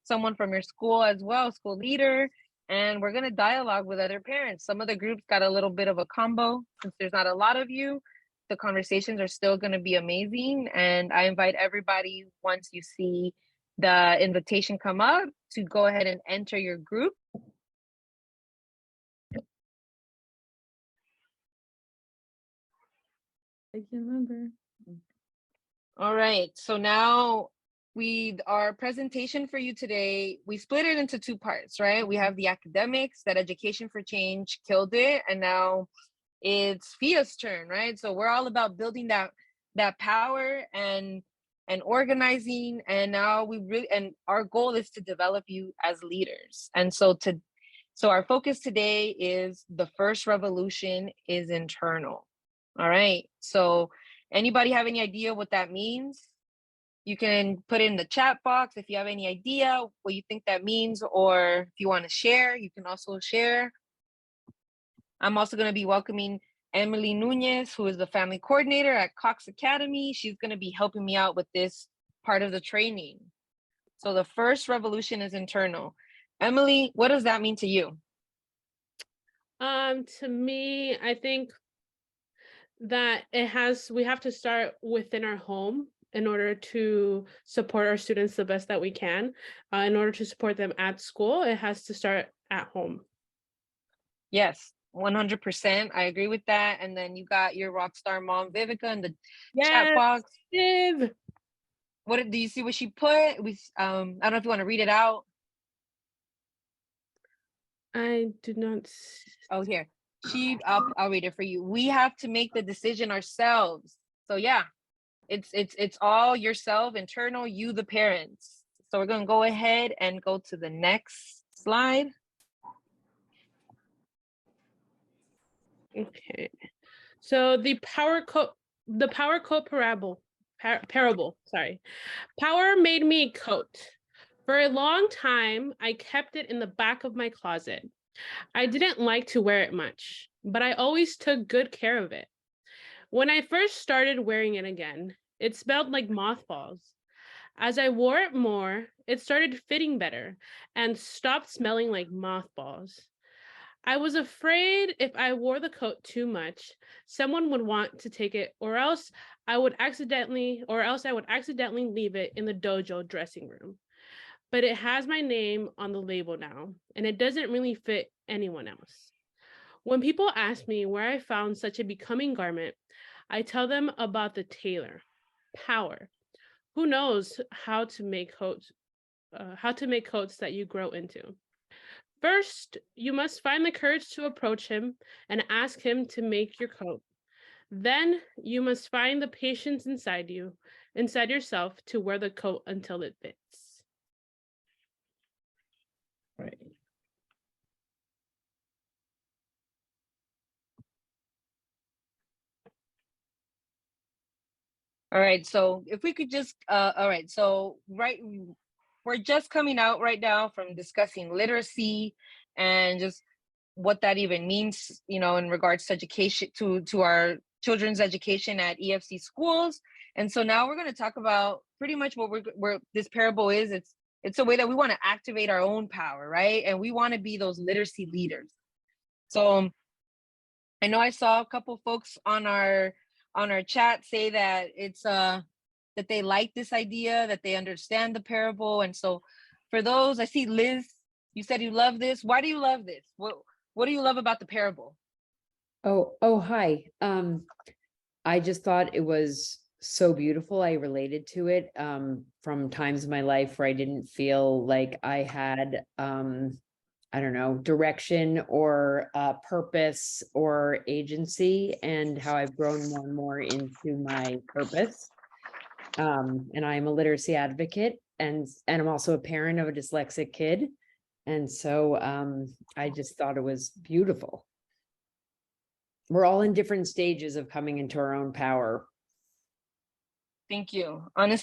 someone from your school as well, school leader. And we're going to dialogue with other parents. Some of the groups got a little bit of a combo. Since there's not a lot of you, the conversations are still going to be amazing. And I invite everybody, once you see the invitation come up, to go ahead and enter your group. I can't remember. All right, so now our presentation for you today, we split it into 2 parts, right? We have the academics, that Education for Change killed it, and now it's FIA's turn, right? So we're all about building that power and organizing, and now and our goal is to develop you as leaders. And so our focus today is the first revolution is internal. All right, so anybody have any idea what that means? You can put it in the chat box if you have any idea what you think that means, or if you want to share, you can also share. I'm also going to be welcoming Emily Nunez, who is the family coordinator at Cox Academy. She's going to be helping me out with this part of the training. So the first revolution is internal. Emily, what does that mean to you? To me, I think that we have to start within our home in order to support our students the best that we can. In order to support them at school, it has to start at home. Yes, 100%. I agree with that. And then you got your rock star mom, Vivica, in the chat box. Viv. Do you see what she put? I don't know if you want to read it out. I do not. Oh, here. I'll read it for you. We have to make the decision ourselves. So yeah, it's all yourself, internal, you, the parents. So we're going to go ahead and go to the next slide. Okay. So the power quote parable, sorry. Power made me a coat. For a long time, I kept it in the back of my closet. I didn't like to wear it much, but I always took good care of it. When I first started wearing it again, it smelled like mothballs. As I wore it more, it started fitting better and stopped smelling like mothballs. I was afraid if I wore the coat too much, someone would want to take it, or else I would accidentally leave it in the dojo dressing room. But it has my name on the label now, and it doesn't really fit anyone else. When people ask me where I found such a becoming garment, I tell them about the tailor, Power, who knows how to make coats that you grow into. First, you must find the courage to approach him and ask him to make your coat. Then you must find the patience inside yourself to wear the coat until it fits. Right. All right, so if we could just, all right, so we're just coming out right now from discussing literacy and just what that even means, you know, in regards to education, to our children's education at EFC schools. And so now we're going to talk about pretty much what where this parable is. It's a way that we want to activate our own power, right? And we want to be those literacy leaders. So I know I saw a couple folks on our chat say that it's that they like this idea, that they understand the parable. And so for those, I see Liz, you said you love this. Why do you love this? What do you love about the parable? Hi. I just thought it was so beautiful. I related to it from times in my life where I didn't feel like I had I don't know, direction or purpose or agency, and how I've grown more and more into my purpose. And I'm a literacy advocate, and I'm also a parent of a dyslexic kid. And so I just thought it was beautiful. We're all in different stages of coming into our own power. Thank you.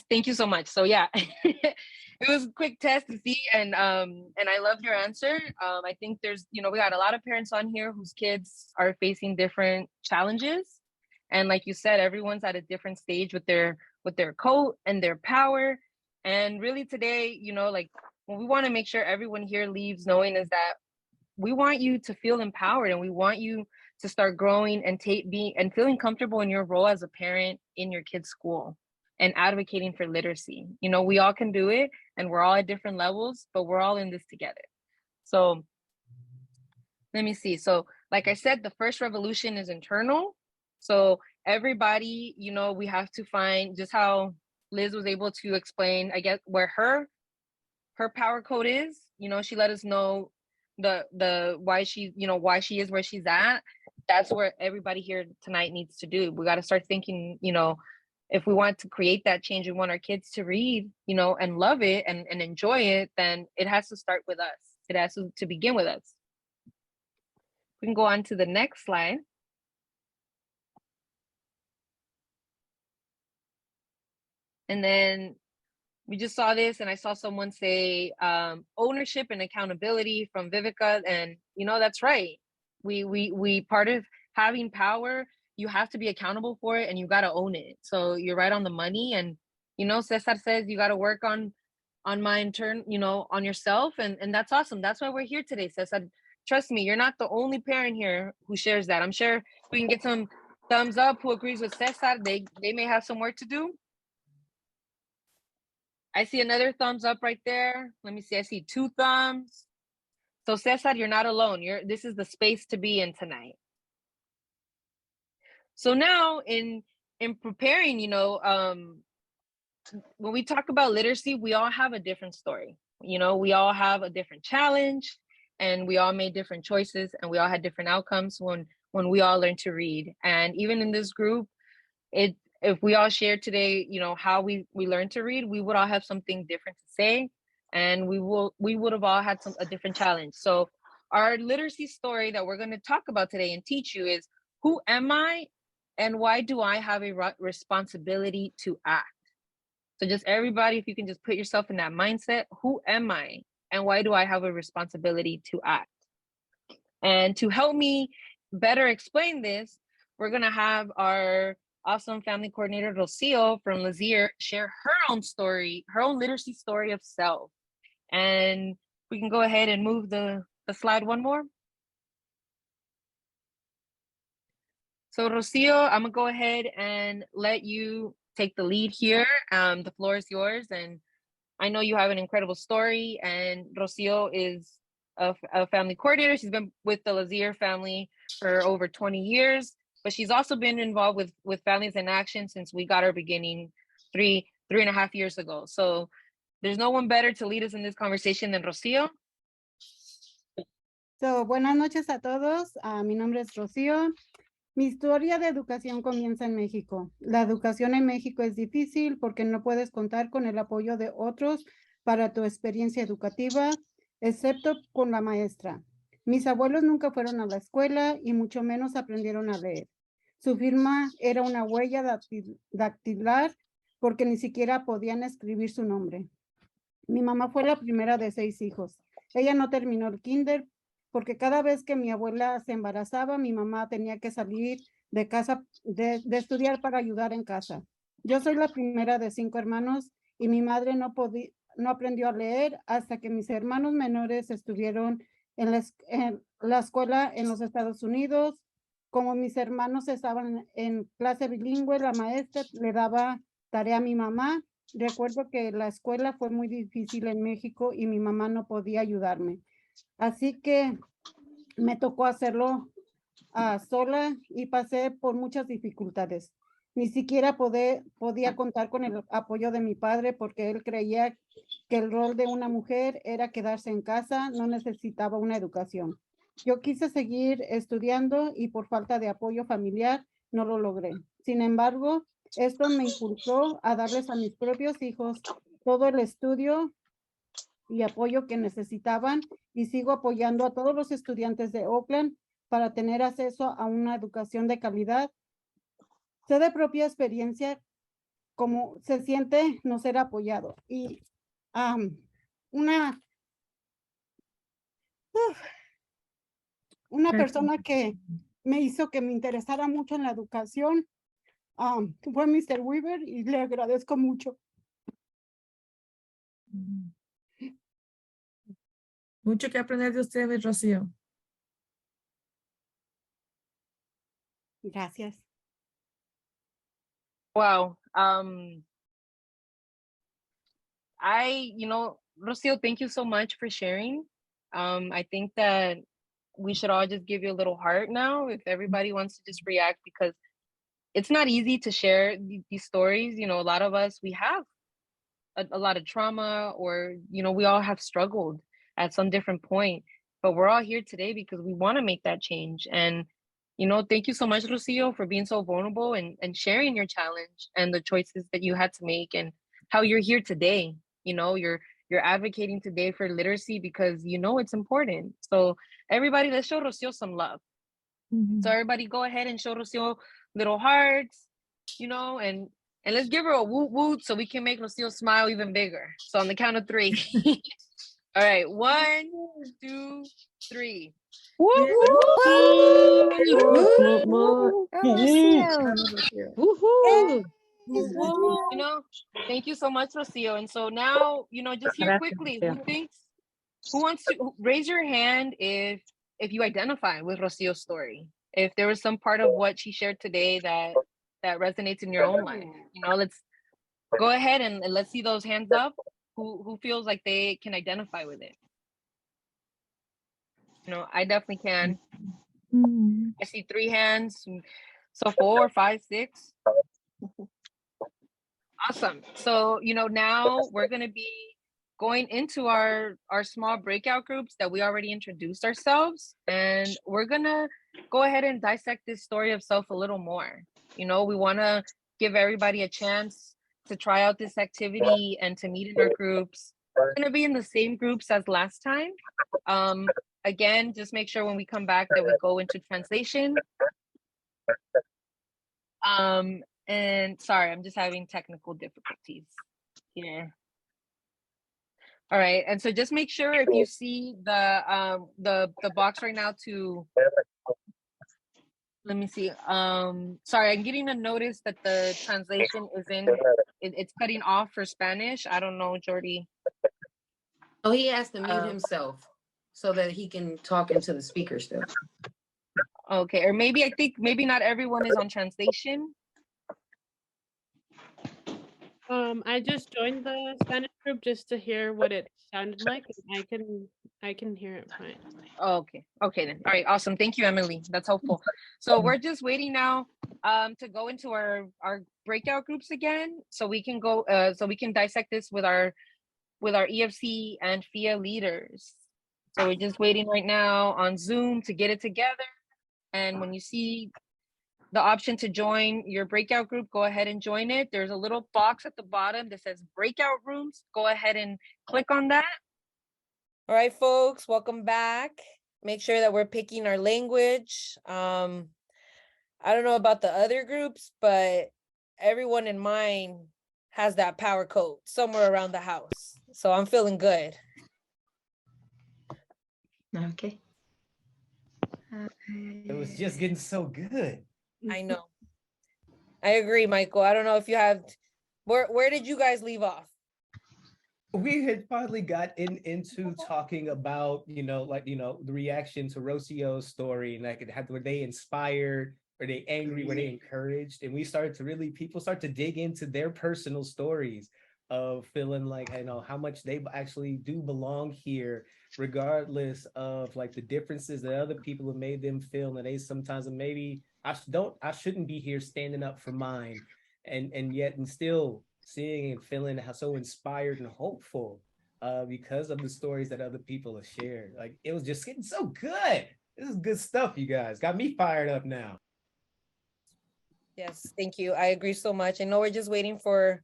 Thank you so much. So yeah, it was a quick test to see, and I loved your answer. I think there's, you know, we got a lot of parents on here whose kids are facing different challenges. And like you said, everyone's at a different stage with their coat and their power. And really today, you know, like what we want to make sure everyone here leaves knowing is that we want you to feel empowered, and we want you to start growing and being feeling comfortable in your role as a parent in your kid's school and advocating for literacy. You know, we all can do it, and we're all at different levels, but we're all in this together. So let me see. So like I said, the first revolution is internal. So everybody, you know, we have to find, just how Liz was able to explain, I guess, where her power code is. You know, she let us know the why she, you know, why she is where she's at. That's where everybody here tonight needs to do. We got to start thinking, you know, if we want to create that change, we want our kids to read, you know, and love it and enjoy it, then it has to start with us. It has to begin with us. We can go on to the next slide. And then we just saw this, and I saw someone say ownership and accountability from Vivica, and you know, that's right. We part of having power, you have to be accountable for it, and you got to own it. So you're right on the money. And you know, Cesar says you got to work on my intern, you know, on yourself, and that's awesome. That's why we're here today, Cesar. Trust me, you're not the only parent here who shares that. I'm sure we can get some thumbs up who agrees with Cesar. They may have some work to do. I see another thumbs up right there. Let me see. I see 2 thumbs. So Cesar, you're not alone. This is the space to be in tonight. So now in preparing, you know, when we talk about literacy, we all have a different story. You know, we all have a different challenge, and we all made different choices, and we all had different outcomes when we all learned to read. And even in this group, if we all shared today, you know, how we learned to read, we would all have something different to say. and we would have all had a different challenge. So our literacy story that we're going to talk about today and teach you is, who am I and why do I have a responsibility to act? So just everybody, if you can just put yourself in that mindset, who am I and why do I have a responsibility to act? And to help me better explain this, we're going to have our awesome family coordinator, Rocio from Lazier, share her own story, her own literacy story of self. And we can go ahead and move the slide one more. So Rocio, I'm gonna go ahead and let you take the lead here. The floor is yours. And I know you have an incredible story, and Rocio is a family coordinator. She's been with the Lazier family for over 20 years, but she's also been involved with Families in Action since we got our beginning three and a half years ago. So there's no one better to lead us in this conversation than Rocio. So, buenas noches a todos. Mi nombre es Rocío. Mi historia de educación comienza en México. La educación en México es difícil porque no puedes contar con el apoyo de otros para tu experiencia educativa, excepto con la maestra. Mis abuelos nunca fueron a la escuela y mucho menos aprendieron a leer. Su firma era una huella dactilar porque ni siquiera podían escribir su nombre. Mi mamá fue la primera de 6 hijos. Ella no terminó el kinder porque cada vez que mi abuela se embarazaba, mi mamá tenía que salir de casa, de estudiar para ayudar en casa. Yo soy la primera de 5 hermanos y mi madre no aprendió a leer hasta que mis hermanos menores estuvieron en la escuela en los Estados Unidos. Como mis hermanos estaban en clase bilingüe, la maestra le daba tarea a mi mamá. Recuerdo que la escuela fue muy difícil en México y mi mamá no podía ayudarme. Así que me tocó hacerlo sola y pasé por muchas dificultades. Ni siquiera podía contar con el apoyo de mi padre porque él creía que el rol de una mujer era quedarse en casa, no necesitaba una educación. Yo quise seguir estudiando y por falta de apoyo familiar no lo logré. Sin embargo, esto me impulsó a darles a mis propios hijos todo el estudio y apoyo que necesitaban, y sigo apoyando a todos los estudiantes de Oakland para tener acceso a una educación de calidad. Sé de propia experiencia cómo se siente no ser apoyado. Y una persona que me hizo que me interesara mucho en la educación fue Mr. Weaver, y le agradezco mucho. Mucho que aprender de ustedes, Rocío. Gracias. Wow. Rocio, thank you so much for sharing. I think that we should all just give you a little heart now if everybody wants to just react, because it's not easy to share these stories. A lot of us, we have a lot of trauma, or, we all have struggled at some different point, but we're all here today because we want to make that change. And, thank you so much, Rocio, for being so vulnerable and sharing your challenge and the choices that you had to make, and how you're here today. You're advocating today for literacy because it's important. So everybody, let's show Rocio some love. So everybody go ahead and show Rocio little hearts, and let's give her a woot woot so we can make Rocio smile even bigger. So on the count of 3. All right, 1, 2, 3. Woo! Thank you so much, Rocio. And so now, just here quickly, who wants to raise your hand if you identify with Rocio's story? If there was some part of what she shared today that resonates in your own life, let's go ahead and let's see those hands up. Who feels like they can identify with it? I definitely can. I see 3 hands. So 4, 5, 6. Awesome. So, now we're going to be going into our small breakout groups that we already introduced ourselves. And we're going to go ahead and dissect this story of self a little more. We want to give everybody a chance to try out this activity and to meet in our groups. We're going to be in the same groups as last time. Again, just make sure when we come back that we go into translation. And sorry, I'm just having technical difficulties here. All right, and so just make sure if you see the box right now to, let me see. Sorry, I'm getting a notice that the translation is in. It's cutting off for Spanish. I don't know, Jordy. Oh, he has to mute himself so that he can talk into the speaker still. Okay, or maybe I think maybe not everyone is on translation. I just joined the Spanish group just to hear what it sounded like. I can hear it fine. Okay, okay then. All right, awesome. Thank you, Emily. That's helpful. So we're just waiting now to go into our breakout groups again, so we can go so we can dissect this with our EFC and FIA leaders. So we're just waiting right now on Zoom to get it together. And when you see the option to join your breakout group, go ahead and join it. There's a little box at the bottom that says breakout rooms. Go ahead and click on that. All right, folks, welcome back. Make sure that we're picking our language. I don't know about the other groups, but everyone in mine has that power code somewhere around the house. So I'm feeling good. Okay. It was just getting so good. I know. I agree, Michael. I don't know if you have, where did you guys leave off? We had finally got into talking about, the reaction to Rocio's story, and like were they inspired, were they angry, were they encouraged? And we started to people start to dig into their personal stories of feeling like, how much they actually do belong here, regardless of like the differences that other people have made them feel. And they sometimes maybe I shouldn't be here standing up for mine, and yet and still seeing and feeling how so inspired and hopeful because of the stories that other people have shared. Like it was just getting so good. This is good stuff, you guys. Got me fired up now. Yes, thank you. I agree so much. I know we're just waiting for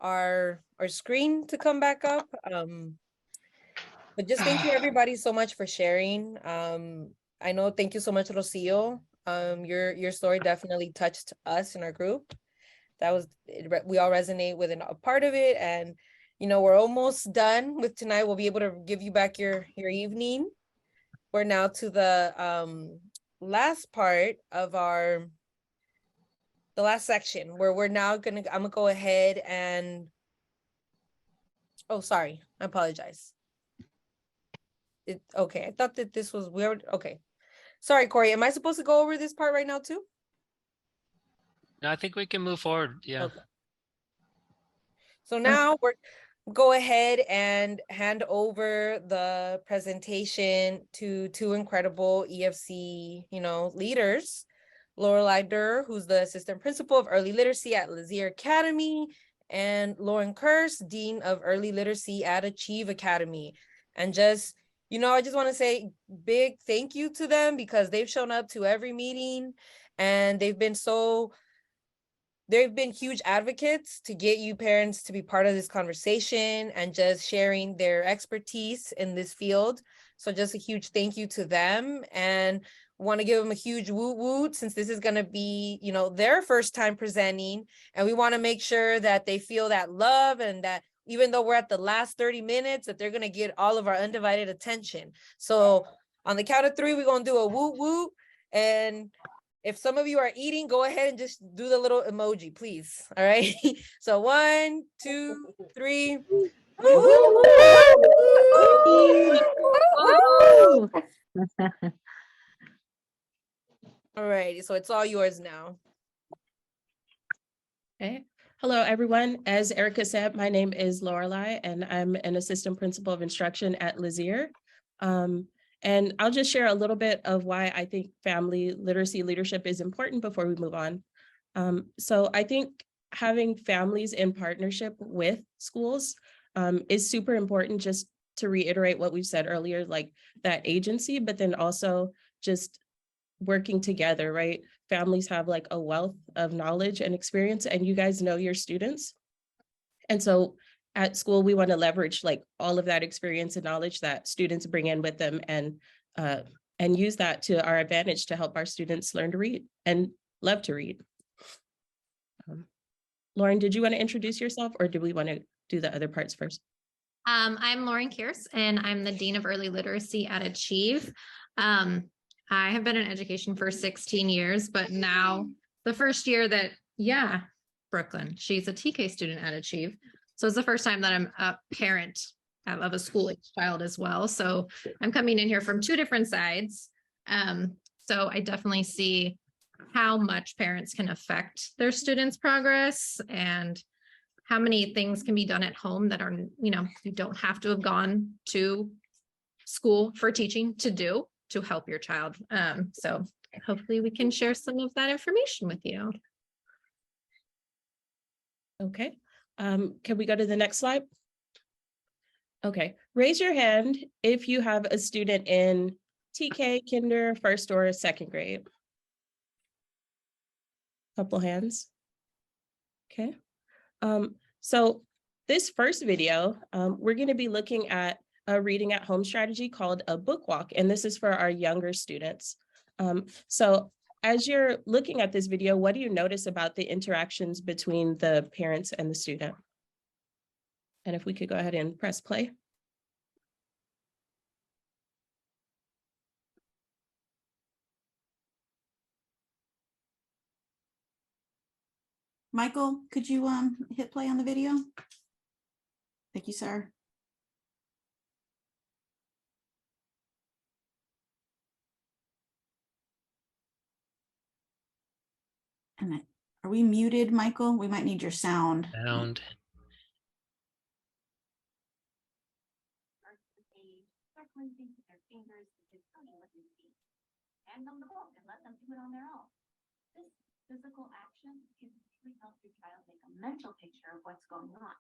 our screen to come back up. But just thank you everybody so much for sharing. I know, thank you so much, Rocio. Your story definitely touched us in our group. We all resonate with a part of it, and we're almost done with tonight. We'll be able to give you back your evening. We're now to the last part of the last section where we're now I'm gonna go ahead and, oh, sorry, I apologize. Okay, I thought that this was weird. Okay, sorry, Corey, am I supposed to go over this part right now too? No, I think we can move forward. Yeah. Okay. So now we're go ahead and hand over the presentation to two incredible EFC, leaders. Lorelei Durr, who's the assistant principal of early literacy at Lazier Academy, and Lauren Kurse, dean of early literacy at Achieve Academy. And just, I just want to say big thank you to them because they've shown up to every meeting and they've been huge advocates to get you parents to be part of this conversation and just sharing their expertise in this field. So just a huge thank you to them, and want to give them a huge woot woot since this is going to be, their first time presenting. And we want to make sure that they feel that love, and that even though we're at the last 30 minutes, that they're going to get all of our undivided attention. So on the count of 3, we're going to do a woot woot. And if some of you are eating, go ahead and just do the little emoji, please. All right. So 1, 2, 3. All right. So it's all yours now. Okay. Hello, everyone. As Erica said, my name is Lorelei, and I'm an assistant principal of instruction at Lazier. And I'll just share a little bit of why I think family literacy leadership is important before we move on. So I think having families in partnership with schools is super important, just to reiterate what we've said earlier, like that agency, but then also just working together, right? Families have like a wealth of knowledge and experience, and you guys know your students. And so at school, we want to leverage like all of that experience and knowledge that students bring in with them and use that to our advantage to help our students learn to read and love to read. Lauren, did you want to introduce yourself or do we want to do the other parts first? I'm Lauren Kearse, and I'm the Dean of Early Literacy at Achieve. I have been in education for 16 years, but now the first year that, Brooklyn, she's a TK student at Achieve. So it's the first time that I'm a parent of a school-age child as well. So I'm coming in here from two different sides. So I definitely see how much parents can affect their students' progress and how many things can be done at home that are, you don't have to have gone to school for teaching to help your child. So hopefully we can share some of that information with you. Okay, can we go to the next slide? Okay, raise your hand if you have a student in TK, kinder, first or second grade. Couple hands. Okay. So this first video, we're going to be looking at a reading at home strategy called a book walk, and this is for our younger students. So as you're looking at this video, what do you notice about the interactions between the parents and the student? And if we could go ahead and press play. Michael, could you hit play on the video? Thank you, sir. And are we muted, Michael? We might need your sound. Sound. Hand them the book and let them do it on their own. This physical action can really help your child make a mental picture of what's going on.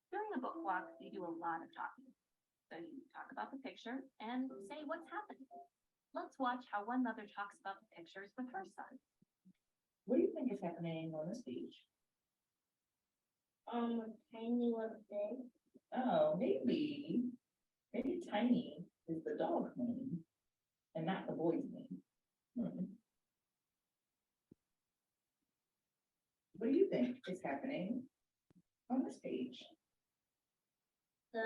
During a book walk, you do a lot of talking. So you talk about the picture and say what's happening. Let's watch how one mother talks about the pictures with her son. What do you think is happening on this page? Tiny little big. Oh, maybe Tiny is the dog's name and not the boy's name. What do you think is happening on this page? The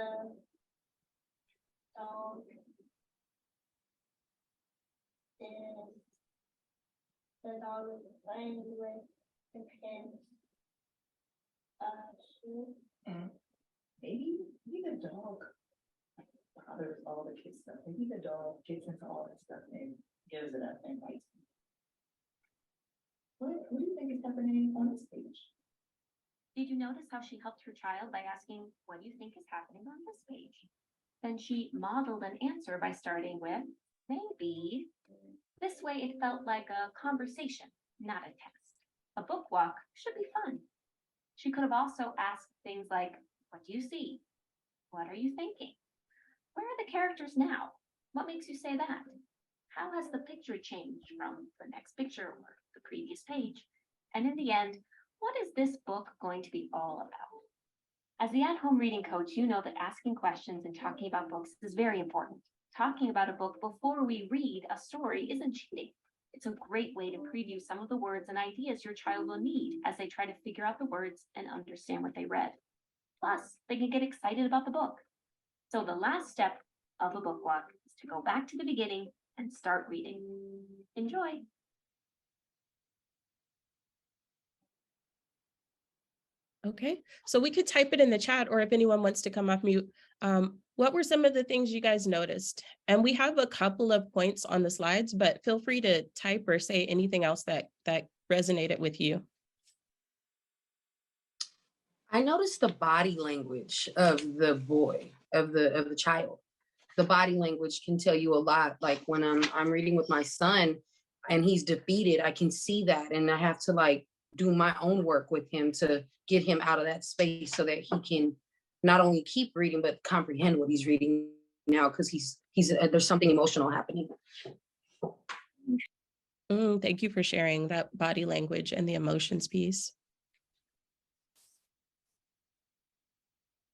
dog is playing with the kid's shoe. Maybe the dog bothers all the kids stuff. Maybe the dog gets into all that stuff and gives it up and bites them. What do you think is happening on this page? Did you notice how she helped her child by asking, what do you think is happening on this page? Then she modeled an answer by starting with, maybe. This way it felt like a conversation, not a test. A book walk should be fun. She could have also asked things like, what do you see? What are you thinking? Where are the characters now? What makes you say that? How has the picture changed from the next picture or the previous page? And in the end, what is this book going to be all about? As the at-home reading coach, you know that asking questions and talking about books is very important. Talking about a book before we read a story isn't cheating. It's a great way to preview some of the words and ideas your child will need as they try to figure out the words and understand what they read. Plus, they can get excited about the book. So the last step of a book walk is to go back to the beginning and start reading. Enjoy. Okay, so we could type it in the chat, or if anyone wants to come off mute, what were some of the things you guys noticed? And we have a couple of points on the slides, but feel free to type or say anything else that resonated with you. I noticed the body language of the boy, of the child. The body language can tell you a lot. Like when I'm reading with my son and he's defeated, I can see that, and I have to like do my own work with him to get him out of that space so that he can not only keep reading but comprehend what he's reading now, because he's there's something emotional happening. Thank you for sharing that body language and the emotions piece.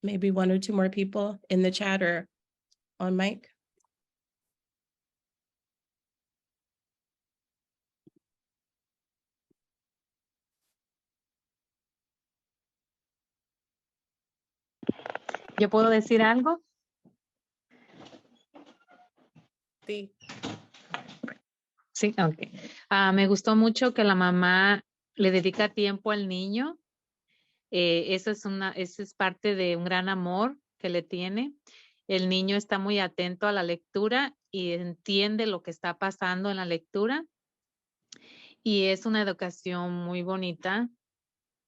Maybe one or two more people in the chat or on mic. ¿Yo puedo decir algo? Sí. Sí, ok. Me gustó mucho que la mamá le dedica tiempo al niño. Eso es parte de un gran amor que le tiene. El niño está muy atento a la lectura y entiende lo que está pasando en la lectura. Y es una educación muy bonita.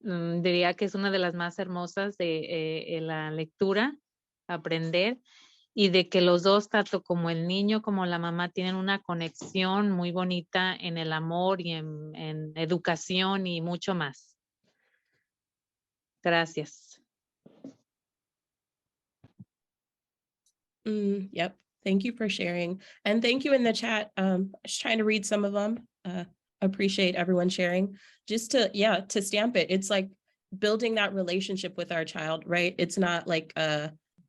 Diría que es una de las más hermosas de la lectura, aprender. Y de que los dos, tanto como el niño como la mamá, tienen una conexión muy bonita en el amor y en educación y mucho más. Gracias. Yep. Thank you for sharing. And thank you in the chat. Just trying to read some of them. Appreciate everyone sharing. Just to stamp it. It's like building that relationship with our child, right? It's not like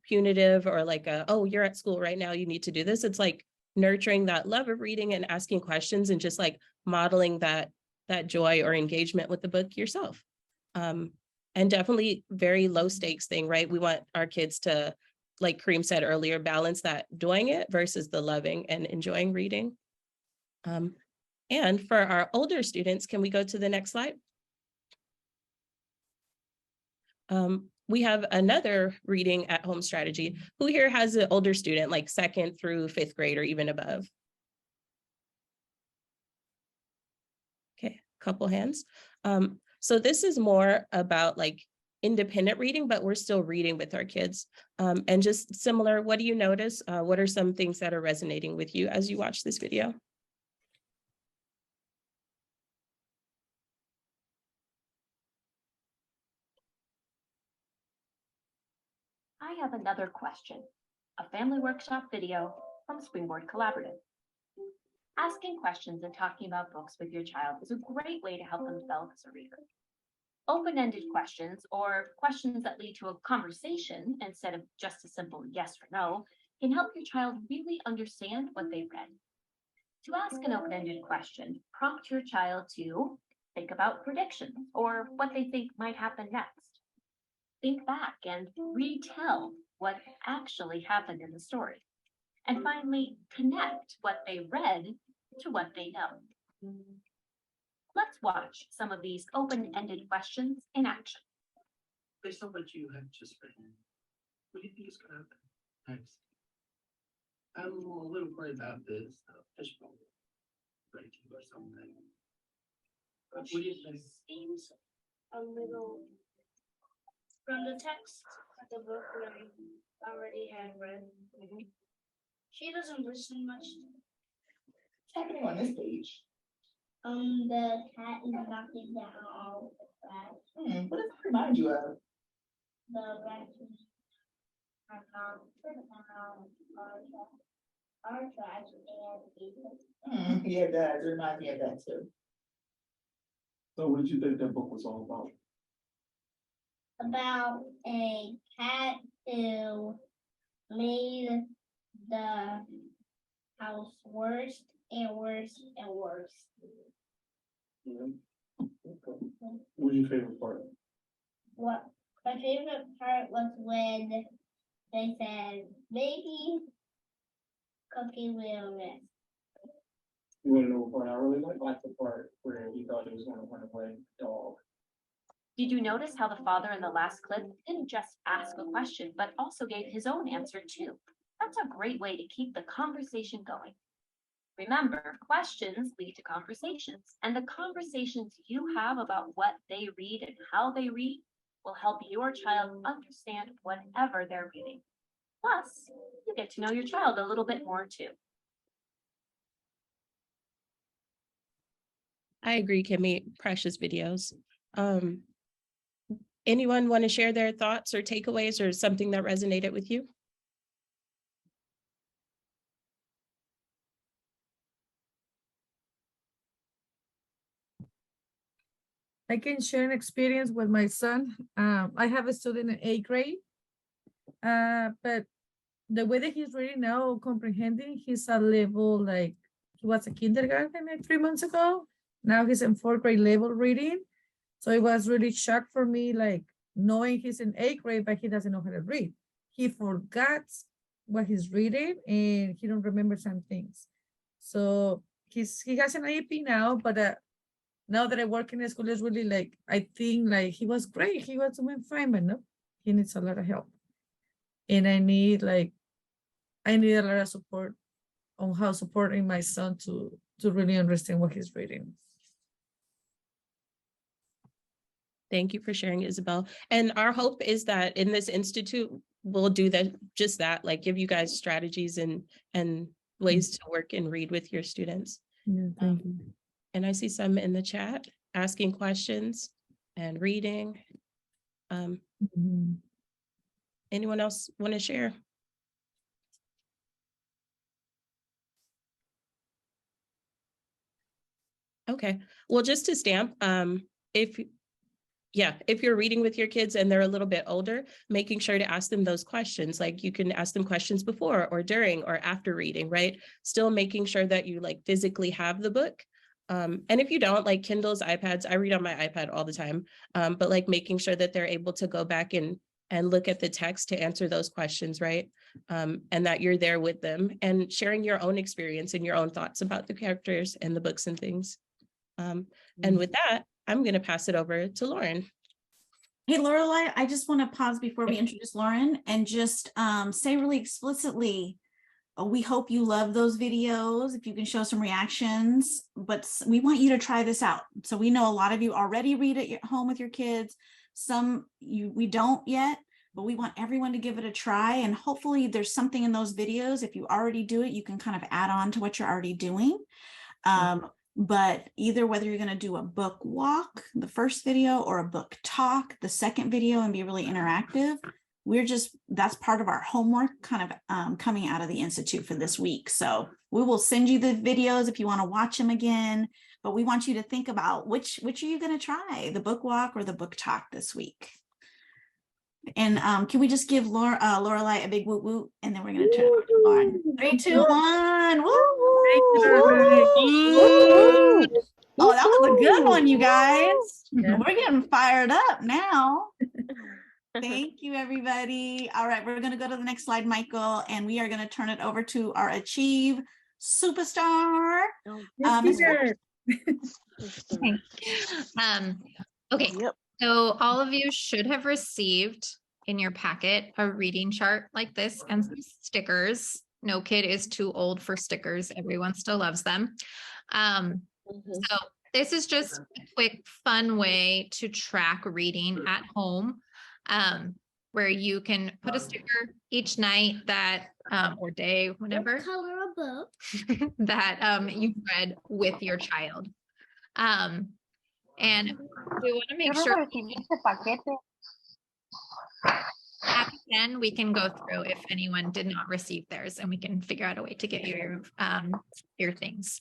punitive or like oh, you're at school right now, you need to do this. It's like nurturing that love of reading and asking questions and just like modeling that joy or engagement with the book yourself. And definitely very low stakes thing, right? We want our kids to, like Kareem said earlier, balance that doing it versus the loving and enjoying reading. And for our older students, can we go to the next slide? We have another reading at home strategy. Who here has an older student, like 2nd through 5th grade or even above? Okay, couple hands. So this is more about like independent reading, but we're still reading with our kids. And just similar, what do you notice? What are some things that are resonating with you as you watch this video? I have another question. A family workshop video from Springboard Collaborative. Asking questions and talking about books with your child is a great way to help them develop as a reader. Open-ended questions or questions that lead to a conversation instead of just a simple yes or no can help your child really understand what they read. To ask an open-ended question, prompt your child to think about predictions or what they think might happen next. Think back and retell what actually happened in the story. And finally, connect what they read to what they know. Let's watch some of these open-ended questions in action. Based on what you have just written, what do you think is going to happen next? I'm a little worried about this fishbowl breaking or something. What do you think? Seems a little from the text of the book that I already had read. She doesn't listen much. What's happening on this page? The cat is knocking down all the trash. What does it remind you of? The branches are gone down our trash and Yeah, it does. It reminds me of that too. So what did you think that book was all about? about a cat who made the house worse and worse and worse. Yeah. Okay. What was your favorite part? What my favorite part was when they said maybe Cookie will rest. You want to know what part I really liked? The part where he thought he was going to run away, dog. Did you notice how the father in the last clip didn't just ask a question, but also gave his own answer too? That's a great way to keep the conversation going. Remember, questions lead to conversations, and the conversations you have about what they read and how they read will help your child understand whatever they're reading. Plus, you get to know your child a little bit more too. I agree, Kimmy, precious videos. Anyone want to share their thoughts or takeaways or something that resonated with you? I can share an experience with my son. I have a student in 8th grade, But the way that he's reading now, comprehending, he's a level like he was a kindergarten like 3 months ago. Now he's in 4th grade level reading. So it was really shock for me, like knowing he's in 8th grade, but he doesn't know how to read. He forgets what he's reading and he don't remember some things. So he has an IEP now, but now that I work in the school, it's really like, I think like he was great. He was doing fine, but no, he needs a lot of help. And I need a lot of support on how supporting my son to really understand what he's reading. Thank you for sharing, Isabel. And our hope is that in this institute, we'll do that, just that, like give you guys strategies and ways to work and read with your students. Yeah, thank you. And I see some in the chat asking questions and reading. Anyone else want to share? Okay, well, just to stamp, if you're reading with your kids and they're a little bit older, making sure to ask them those questions. Like you can ask them questions before or during or after reading, right? Still making sure that you like physically have the book. And if you don't, like Kindles, iPads, I read on my iPad all the time, but like making sure that they're able to go back and look at the text to answer those questions, right? And that you're there with them and sharing your own experience and your own thoughts about the characters and the books and things. And with that, I'm going to pass it over to Lauren. Hey, Lorelai, I just want to pause before we introduce Lauren and just say really explicitly, we hope you love those videos. If you can show some reactions, but we want you to try this out. So we know a lot of you already read at home with your kids. Some we don't yet, but we want everyone to give it a try. And hopefully there's something in those videos. If you already do it, you can kind of add on to what you're already doing. But either whether you're going to do a book walk, the first video, or a book talk, the second video, and be really interactive, that's part of our homework kind of coming out of the Institute for this week. So we will send you the videos if you want to watch them again, but we want you to think about which are you going to try, the book walk or the book talk this week. And can we just give Lorelai a big woot woot, and then we're going to turn it over to Lauren. 3, 2, 1. Woo! Oh, that was a good one, you guys. Yeah. We're getting fired up now. Thank you, everybody. All right, we're going to go to the next slide, Michael, and we are going to turn it over to our Achieve superstar. Okay. Yep. So all of you should have received in your packet a reading chart like this and some stickers. No kid is too old for stickers. Everyone still loves them. So this is just a quick, fun way to track reading at home, where you can put a sticker each night that, or day, whatever, what color a book that you've read with your child. And we want to make sure at the end we can go through if anyone did not receive theirs, and we can figure out a way to get you your things.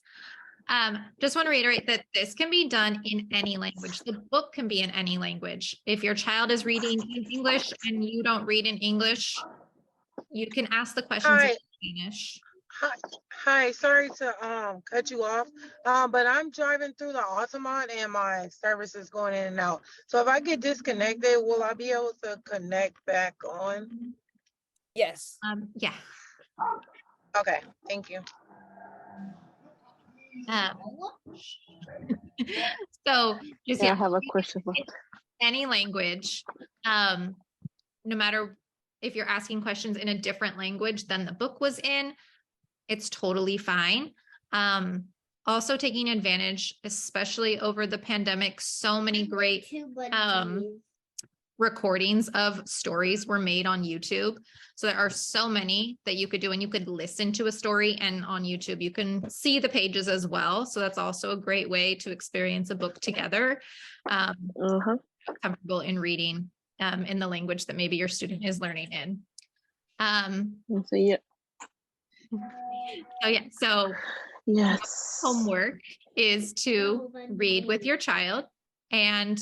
Just want to reiterate that this can be done in any language. The book can be in any language. If your child is reading in English and you don't read in English, you can ask the questions in Spanish. Hi, sorry to cut you off, but I'm driving through the Altamont and my service is going in and out. So if I get disconnected, will I be able to connect back on? Yes. Yeah. Okay, thank you. So just I have a question. Any language, no matter if you're asking questions in a different language than the book was in, it's totally fine. Also taking advantage, especially over the pandemic, so many great recordings of stories were made on YouTube. So there are so many that you could do, and you could listen to a story, and on YouTube, you can see the pages as well. So that's also a great way to experience a book together. Comfortable in reading in the language that maybe your student is learning in. So yes, homework is to read with your child and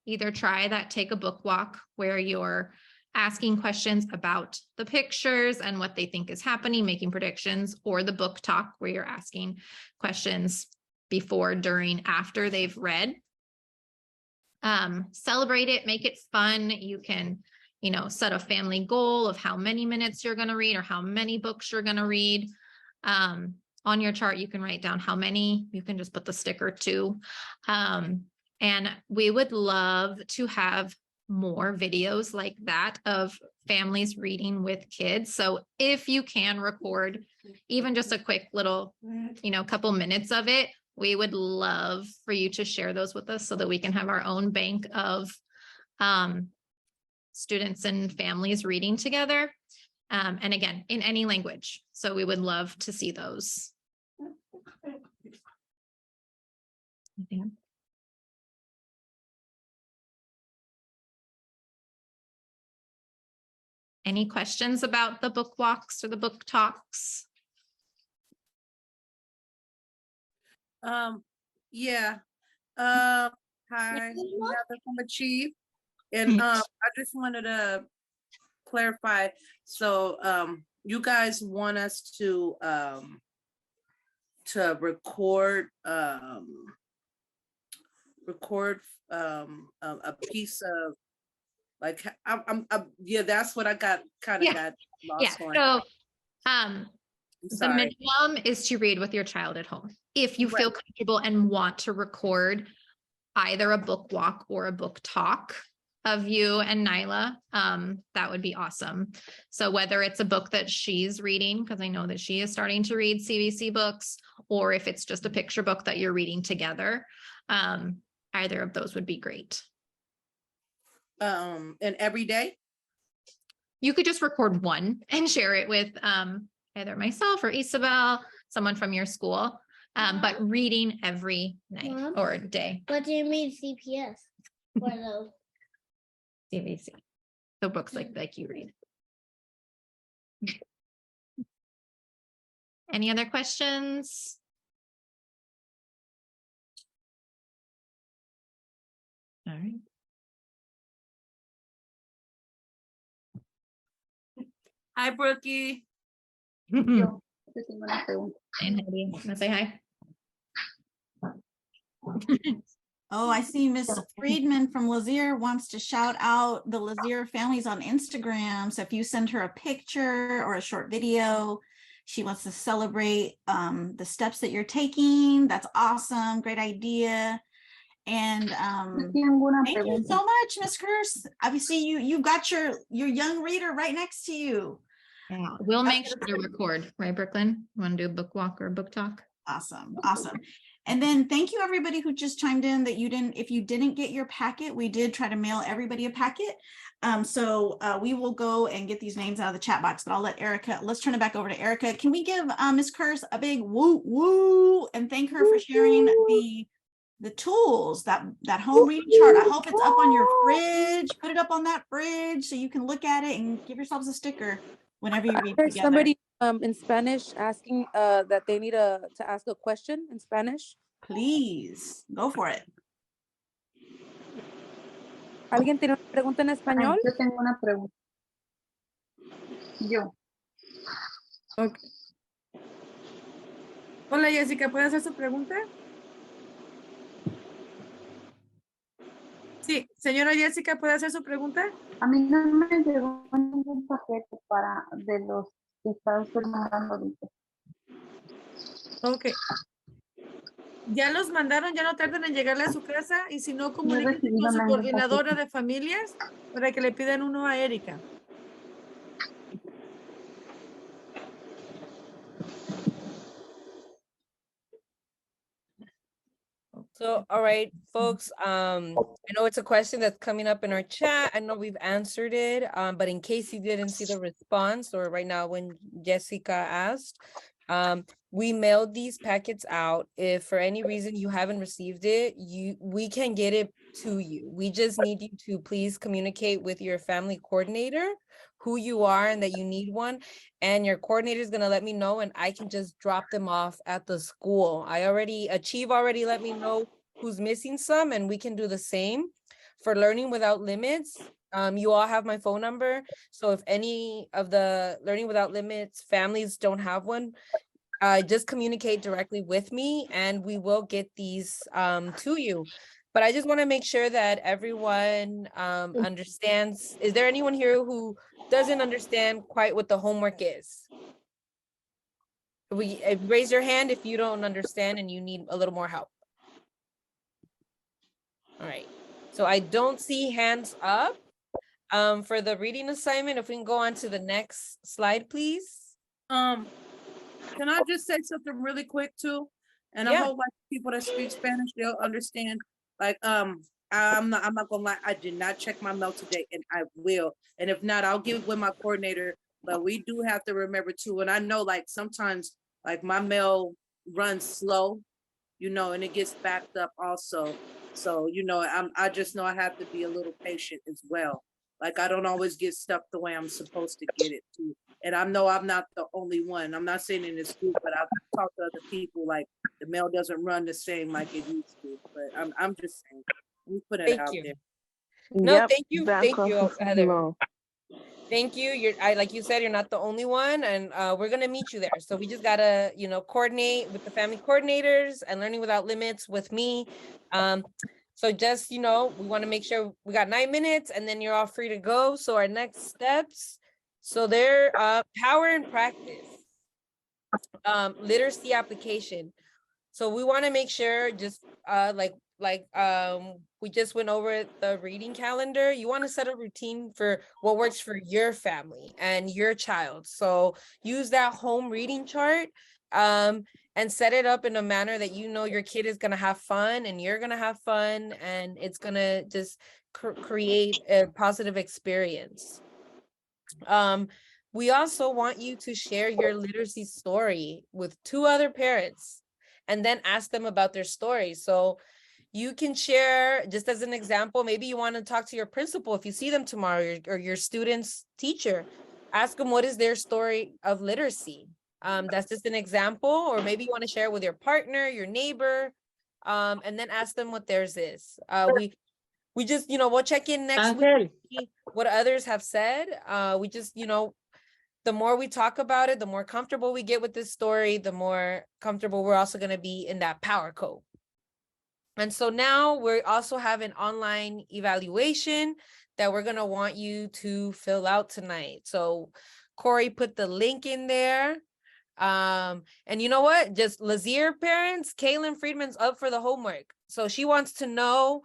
either try that take a book walk where you're asking questions about the pictures and what they think is happening, making predictions, or the book talk where you're asking questions before, during, after they've read. Celebrate it, make it fun. You can, set a family goal of how many minutes you're going to read or how many books you're going to read. On your chart, you can write down how many. You can just put the sticker 2. And we would love to have more videos like that of families reading with kids. So if you can record even just a quick little, couple minutes of it, we would love for you to share those with us so that we can have our own bank of students and families reading together. And again, in any language. So we would love to see those. Any questions about the book walks or the book talks? Yeah. Hi, Heather from Achieve. And I just wanted to clarify. So you guys want us to record a piece of, like, yeah, that's what I got lost on. So the minimum is to read with your child at home. If you feel comfortable and want to record either a book walk or a book talk of you and Nyla, that would be awesome. So whether it's a book that she's reading, because I know that she is starting to read CVC books, or if it's just a picture book that you're reading together, either of those would be great. And every day? You could just record one and share it with either myself or Isabel, someone from your school, but reading every night or day. What do you mean CPS? For those? CVC. So books like you read. Any other questions? All right. Hi, Brookie. Yo te tengo una pregunta. ¿Me say hi? Oh, I see Miss Friedman from Lazier wants to shout out the Lazier families on Instagram. So if you send her a picture or a short video, she wants to celebrate the steps that you're taking. That's awesome. Great idea. And thank you so much, Miss Curse. Obviously, you've got your young reader right next to you. Yeah, we'll make sure to record, right, Brooklyn? You want to do a book walk or a book talk? Awesome. And then thank you everybody who just chimed in that if you didn't get your packet, we did try to mail everybody a packet. So we will go and get these names out of the chat box, but I'll let Erica, let's turn it back over to Erica. Can we give Ms. Curse a big woo woo and thank her for sharing the tools, that home reading chart. I hope it's up on your fridge. Put it up on that fridge so you can look at it and give yourselves a sticker whenever you read There's together. somebody in Spanish asking that they need to ask a question in Spanish. Please, go for it. ¿Alguien tiene una pregunta en español? Yo tengo una pregunta. Yo. Okay. Hola, Jessica, ¿puede hacer su pregunta? Sí, señora Jessica, ¿puede hacer su pregunta? A mí no me llegó ningún paquete de los que está usted mandando ahorita. Ok. Ya los mandaron, ya no tardan en llegarle a su casa y si no, comuníquense con su coordinadora de familias para que le pidan uno a Erika. So, all right, folks, I know it's a question that's coming up in our chat. I know we've answered it, but in case you didn't see the response or right now when Jessica asked, we mailed these packets out. If for any reason you haven't received it, we can get it to you. We just need you to please communicate with your family coordinator who you are and that you need one, and your coordinator is going to let me know and I can just drop them off at the school. Achieve already let me know who's missing some, and we can do the same. For Learning Without Limits, You all have my phone number. So if any of the Learning Without Limits families don't have one, just communicate directly with me and we will get these to you. But I just want to make sure that everyone understands. Is there anyone here who doesn't understand quite what the homework is? Raise your hand if you don't understand and you need a little more help. All right. So I don't see hands up. For the reading assignment, if we can go on to the next slide, please. Can I just say something really quick too? And I hope like people that speak Spanish, they'll understand. Like, I'm not gonna lie, I did not check my mail today and I will. And if not, I'll give it with my coordinator, but we do have to remember too. And I know like sometimes like my mail runs slow, you know, and it gets backed up also. So, you know, I just know I have to be a little patient as well. Like I don't always get stuff the way I'm supposed to get it too. And I know I'm not the only one. I'm not saying in this group, but I've talked to other people like the mail doesn't run the same like it used to. But I'm just saying, we put it out there. No, thank you, Heather. Thank you. Like you said, you're not the only one, and we're gonna meet you there. So we just gotta, you know, coordinate with the family coordinators and Learning Without Limits with me. So just, you know, we want to make sure we got 9 minutes, and then you're all free to go. So our next steps. So they're power and practice, literacy application. So we want to make sure just we just went over the reading calendar. You want to set a routine for what works for your family and your child. So use that home reading chart and set it up in a manner that you know your kid is going to have fun and you're going to have fun and it's going to just create a positive experience. We also want you to share your literacy story with 2 other parents and then ask them about their story. So you can share, just as an example, maybe you want to talk to your principal if you see them tomorrow, or your student's teacher. Ask them what is their story of literacy. That's just an example, or maybe you want to share it with your partner, your neighbor, and then ask them what theirs is. We just, you know, we'll check in next week, see what others have said. We just, you know, the more we talk about it, the more comfortable we get with this story, the more comfortable we're also going to be in that power code. And so now we also have an online evaluation that we're going to want you to fill out tonight. So Corey put the link in there. And you know what? Just Lazier parents, Kaylin Friedman's up for the homework. So she wants to know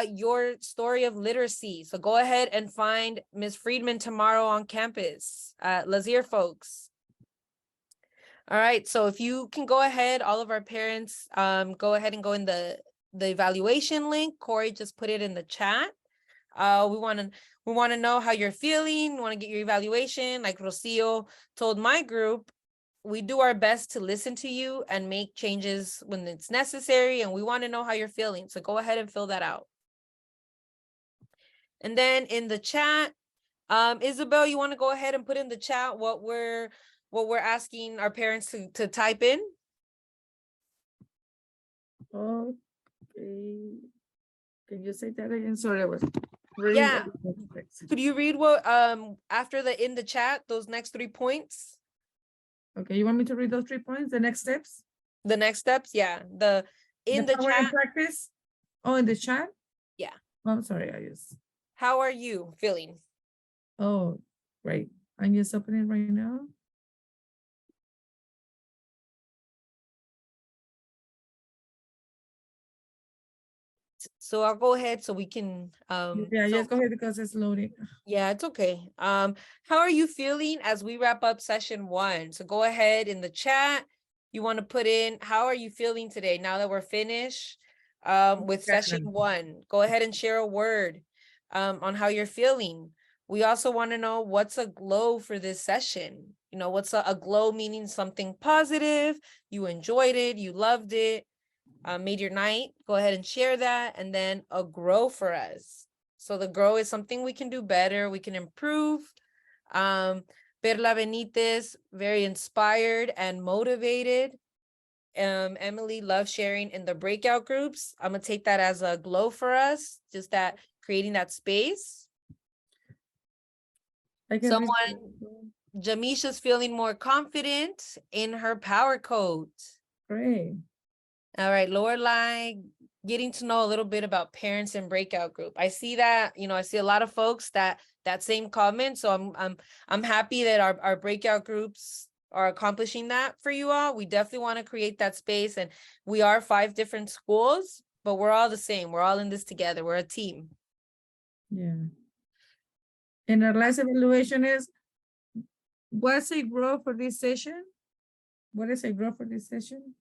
your story of literacy. So go ahead and find Ms. Friedman tomorrow on campus, Lazier folks. All right, so if you can go ahead, all of our parents, go ahead and go in the evaluation link. Corey just put it in the chat. We want to know how you're feeling. We want to get your evaluation. Like Rocio told my group, we do our best to listen to you and make changes when it's necessary. And we want to know how you're feeling. So go ahead and fill that out. And then in the chat, Isabel, you want to go ahead and put in the chat what we're asking our parents to type in? Okay. Can you say that again? Sorry, I was reading. Yeah. Could you read what after in the chat, those next 3 points? Okay, you want me to read those 3 points, the next steps? The next steps, yeah. The power and chat. practice? Oh, in the chat? Yeah. Oh, I'm sorry, I just. How are you feeling? Oh, great. I'm just opening it right now. So I'll go ahead so we can just go ahead because it's loading. Yeah, it's okay. How are you feeling as we wrap up session 1? So go ahead in the chat. You want to put in, how are you feeling today now that we're finished with session 1? Go ahead and share a word on how you're feeling. We also want to know what's a glow for this session. You know, what's a glow, meaning something positive, you enjoyed it, you loved it, made your night. Go ahead and share that. And then a grow for us. So the grow is something we can do better, we can improve. Perla Benitez, very inspired and motivated. Emily loves sharing in the breakout groups. I'm gonna take that as a glow for us, just that creating that space. Jamisha's feeling more confident in her power code. Great. All right, Lorelai, getting to know a little bit about parents and breakout group. I see that, I see a lot of folks that same comment. So I'm happy that our breakout groups are accomplishing that for you all. We definitely want to create that space, and we are 5 different schools, but we're all the same. We're all in this together. We're a team. Yeah. And our last evaluation is, what's a growth for this session? What is a growth for this session?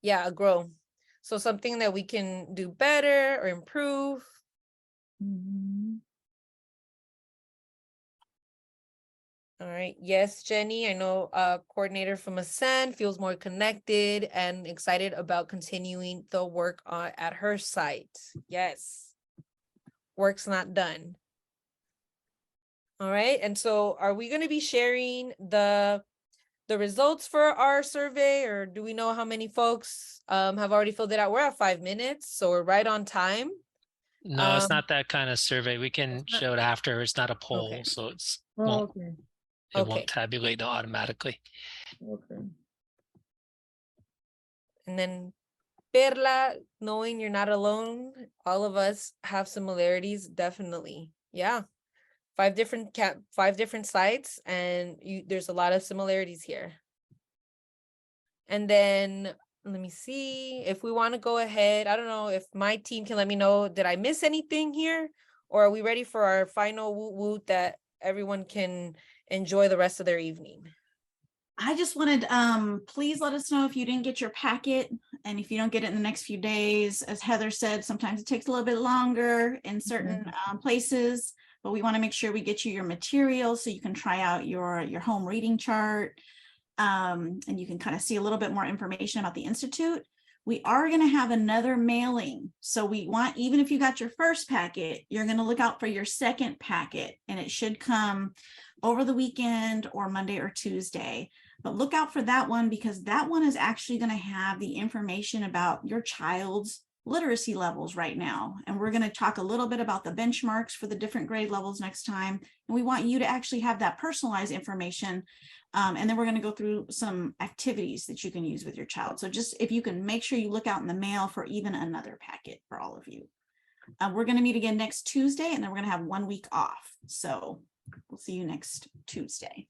Yeah, grow. So something that we can do better or improve. Mm-hmm. All right. Yes, Jenny, I know coordinator from Ascend feels more connected and excited about continuing the work at her site. Yes. Work's not done. All right. And so are we going to be sharing the results for our survey, or do we know how many folks have already filled it out? We're at 5 minutes, so we're right on time. No, it's not that kind of survey. We can show it after. It's not a poll, Okay. so it's Okay. it won't tabulate automatically. Okay. And then Perla, knowing you're not alone, all of us have similarities, definitely. Yeah. 5 different sites, and there's a lot of similarities here. And then let me see if we want to go ahead. I don't know if my team can let me know, did I miss anything here? Or are we ready for our final woot woot that everyone can enjoy the rest of their evening? I just wanted, please let us know if you didn't get your packet, and if you don't get it in the next few days. As Heather said, sometimes it takes a little bit longer in certain places, but we want to make sure we get you your material so you can try out your home reading chart, and you can kind of see a little bit more information about the Institute. We are going to have another mailing, so we want, even if you got your first packet, you're going to look out for your second packet, and it should come over the weekend or Monday or Tuesday. But look out for that one, because that one is actually going to have the information about your child's literacy levels right now. And we're going to talk a little bit about the benchmarks for the different grade levels next time. And we want you to actually have that personalized information. And then we're going to go through some activities that you can use with your child. So just if you can make sure you look out in the mail for even another packet for all of you. We're going to meet again next Tuesday, and then we're going to have 1 week off. So we'll see you next Tuesday.